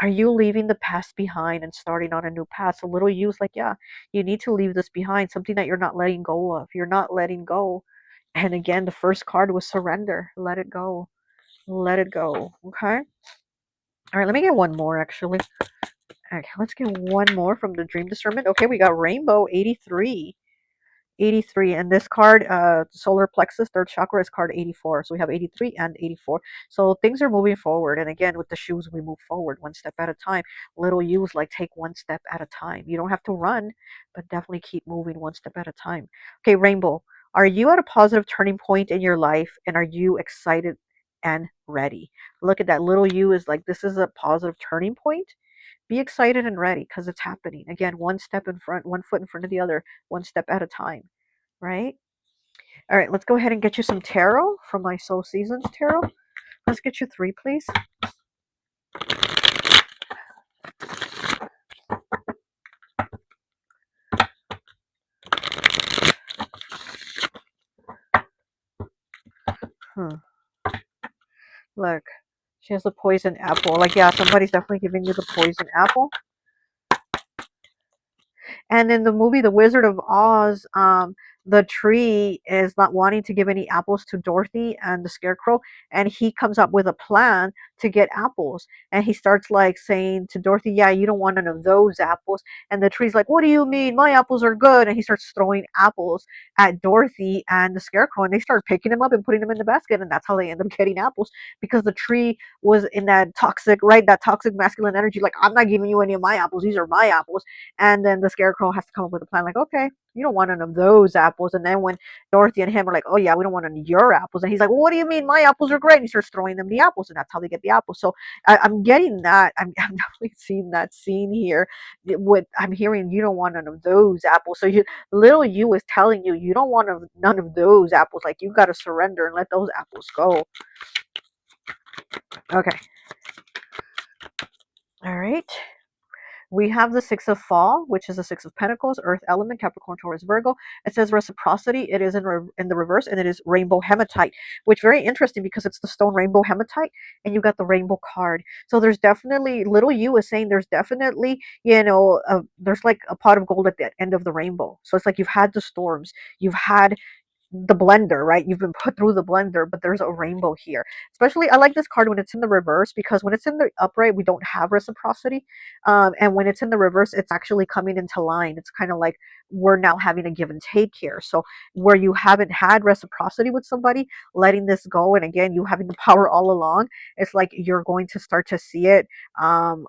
Are you leaving the past behind and starting on a new path? So little you's like, yeah, you need to leave this behind. Something that you're not letting go of. You're not letting go. And again, the first card was surrender. Let it go. Let it go. Okay. All right, let me get one more actually. Okay, let's get one more from the Dream Discernment. Okay, we got Rainbow 83. 83, and this card, solar plexus, third chakra, is card 84. So we have 83 and 84. So things are moving forward. And again, with the shoes, we move forward one step at a time. Little U's like take one step at a time. You don't have to run, but definitely keep moving one step at a time. Okay, Rainbow, are you at a positive turning point in your life, and are you excited and ready. Look at that. Little you is like, this is a positive turning point. Be excited and ready because it's happening. Again, one step in front, one foot in front of the other, one step at a time, right? All right, let's go ahead and get you some tarot from my Soul Seasons tarot. Let's get you 3, please. Hmm. Look, she has the poison apple. Like, yeah, somebody's definitely giving you the poison apple. And in the movie The Wizard of Oz, the tree is not wanting to give any apples to Dorothy and the Scarecrow, and he comes up with a plan to get apples. And he starts like saying to Dorothy, "Yeah, you don't want none of those apples." And the tree's like, "What do you mean? My apples are good." And he starts throwing apples at Dorothy and the Scarecrow, and they start picking them up and putting them in the basket, and that's how they end up getting apples because the tree was in that toxic, right? That toxic masculine energy, like, "I'm not giving you any of my apples. These are my apples." And then the Scarecrow has to come up with a plan, like, okay, you don't want none of those apples. And then when Dorothy and him are like, oh yeah, we don't want none of your apples. And he's like, well, what do you mean? My apples are great. And he starts throwing them the apples, and that's how they get the apples. So I'm getting that. I'm definitely seeing that scene here. What I'm hearing, you don't want none of those apples. So little you is telling you, you don't want none of those apples. Like, you got to surrender and let those apples go. Okay. All right. We have the Six of Fall, which is the Six of Pentacles, Earth element, Capricorn, Taurus, Virgo. It says reciprocity. It is in the reverse, and it is rainbow hematite, which very interesting because it's the stone rainbow hematite, and you got the rainbow card. So there's definitely, little you is saying there's definitely, there's like a pot of gold at the end of the rainbow. So it's like you've had the storms, you've had the blender, right? You've been put through the blender, but there's a rainbow here. Especially, I like this card when it's in the reverse, because when it's in the upright, we don't have reciprocity. And when it's in the reverse, it's actually coming into line. It's kind of like we're now having a give and take here. So where you haven't had reciprocity with somebody, letting this go, and again, you having the power all along, it's like you're going to start to see it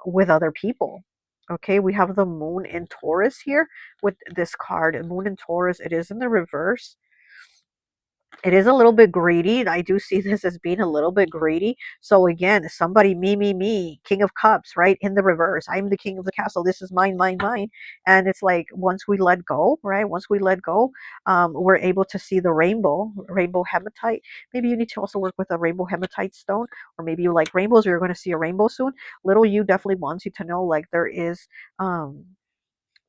with other people. Okay, we have the moon in Taurus here with this card. Moon in Taurus, it is in the reverse. It is a little bit greedy. I do see this as being a little bit greedy. So again, somebody, me, King of Cups, right? In the reverse. I'm the king of the castle. This is mine, mine, mine. And it's like, once we let go, right? Once we let go, we're able to see the rainbow hematite. Maybe you need to also work with a rainbow hematite stone, or maybe you like rainbows, or you're going to see a rainbow soon. Little you definitely wants you to know, like, um,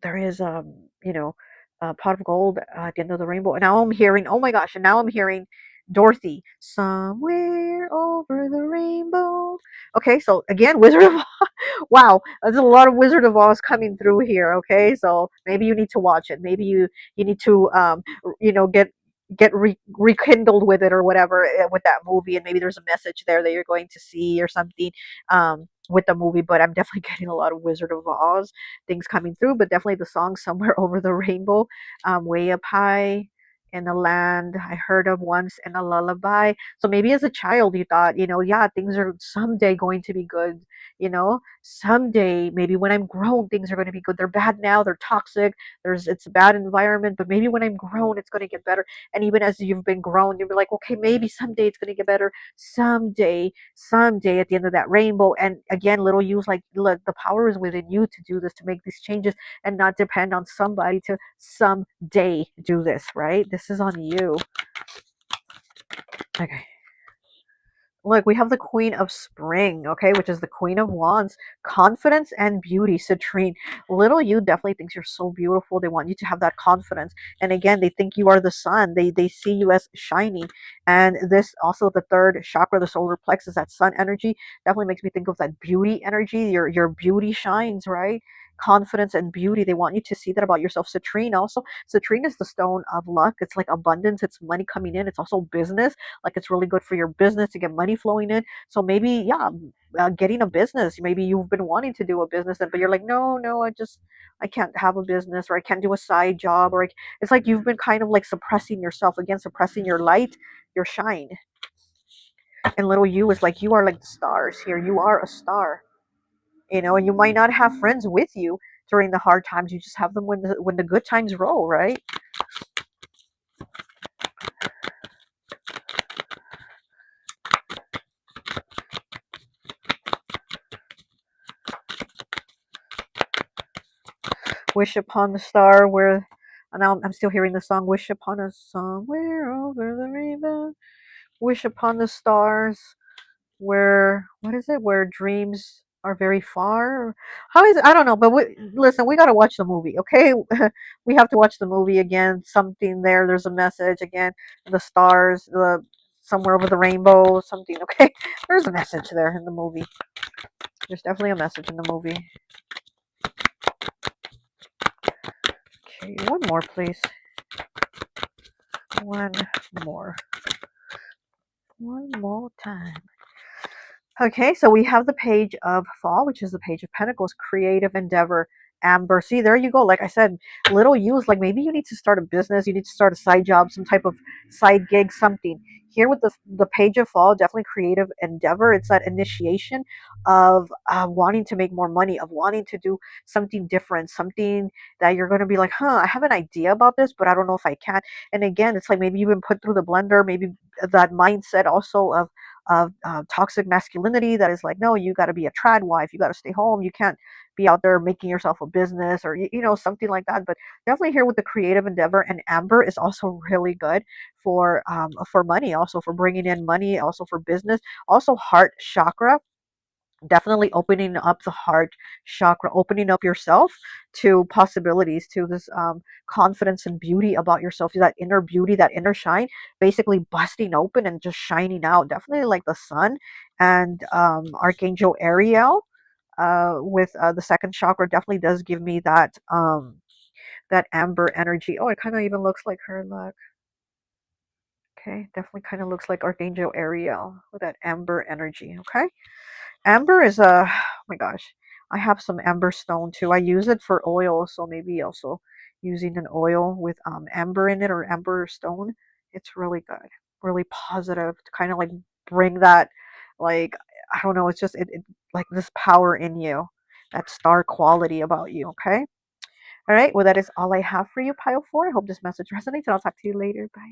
there is a pot of gold at the end of the rainbow. And now I'm hearing, oh my gosh, and now I'm hearing Dorothy, somewhere over the rainbow. Okay, so again, Wizard of Oz. Wow, there's a lot of Wizard of Oz coming through here. Okay, so maybe you need to watch it. Maybe you need to rekindled with it, or whatever, with that movie, and maybe there's a message there that you're going to see or something with the movie. But I'm definitely getting a lot of Wizard of Oz things coming through, but definitely the song Somewhere Over the Rainbow, way up high in the land I heard of once in a lullaby. So maybe as a child you thought, yeah, things are someday going to be good. Someday, maybe when I'm grown, things are going to be good. They're bad now, they're toxic, it's a bad environment, but maybe when I'm grown it's going to get better. And even as you've been grown, you'll be like, okay, maybe someday it's going to get better. Someday at the end of that rainbow. And again, little you's like, look, the power is within you to do this, to make these changes, and not depend on somebody to someday do this, right? This is on you. Okay. Look, we have the Queen of Spring, okay, which is the Queen of Wands, confidence and beauty, Citrine. Little you definitely thinks you're so beautiful. They want you to have that confidence. And again, they think you are the sun. They see you as shiny. And this also, the third chakra, the solar plexus, that sun energy, definitely makes me think of that beauty energy. Your beauty shines, right? Confidence and beauty. They want you to see that about yourself. Citrine also. Citrine is the stone of luck. It's like abundance. It's money coming in. It's also business. Like, it's really good for your business to get money flowing in. So maybe, yeah, getting a business. Maybe you've been wanting to do a business, but you're like, no, I can't have a business, or I can't do a side job, or it's like you've been kind of like suppressing yourself, again, suppressing your light, your shine. And little you is like, you are like the stars here. You are a star, and you might not have friends with you during the hard times. You just have them when the good times roll, right? Wish upon the star where, and now I'm still hearing the song, wish upon a somewhere over the rainbow. Wish upon the stars where, what is it, where dreams are very far. How is it? I don't know, but listen, we got to watch the movie, okay? We have to watch the movie again. Something there, there's a message again. The stars, the somewhere over the rainbow, something, okay? There's a message there in the movie. There's definitely a message in the movie. Okay, one more, please. One more. One more time. Okay, so we have the page of fall, which is the page of pentacles, creative endeavor, amber. See, there you go. Like I said, little use, like maybe you need to start a business, you need to start a side job, some type of side gig, something. Here with the page of fall, definitely creative endeavor. It's that initiation of wanting to make more money, of wanting to do something different, something that you're going to be like, I have an idea about this, but I don't know if I can. And again, it's like maybe you've been put through the blender, maybe that mindset also of toxic masculinity that is like, no, you got to be a trad wife, you got to stay home, you can't be out there making yourself a business, or something like that. But definitely here with the creative endeavor, and amber is also really good for money, also for bringing in money, also for business, also heart chakra. Definitely opening up the heart chakra, opening up yourself to possibilities, to this confidence and beauty about yourself, that inner beauty, that inner shine, basically busting open and just shining out. Definitely like the sun and Archangel Ariel with the second chakra definitely does give me that amber energy. Oh, it kind of even looks like her. Look. Okay, definitely kind of looks like Archangel Ariel with that amber energy. Okay. Amber is a, oh my gosh, I have some amber stone too. I use it for oil, so maybe also using an oil with amber in it, or amber stone. It's really good, really positive to kind of like bring that, like, I don't know, it's just it like this power in you, that star quality about you. Okay. All right. Well, that is all I have for you, pile four. I hope this message resonates, and I'll talk to you later. Bye.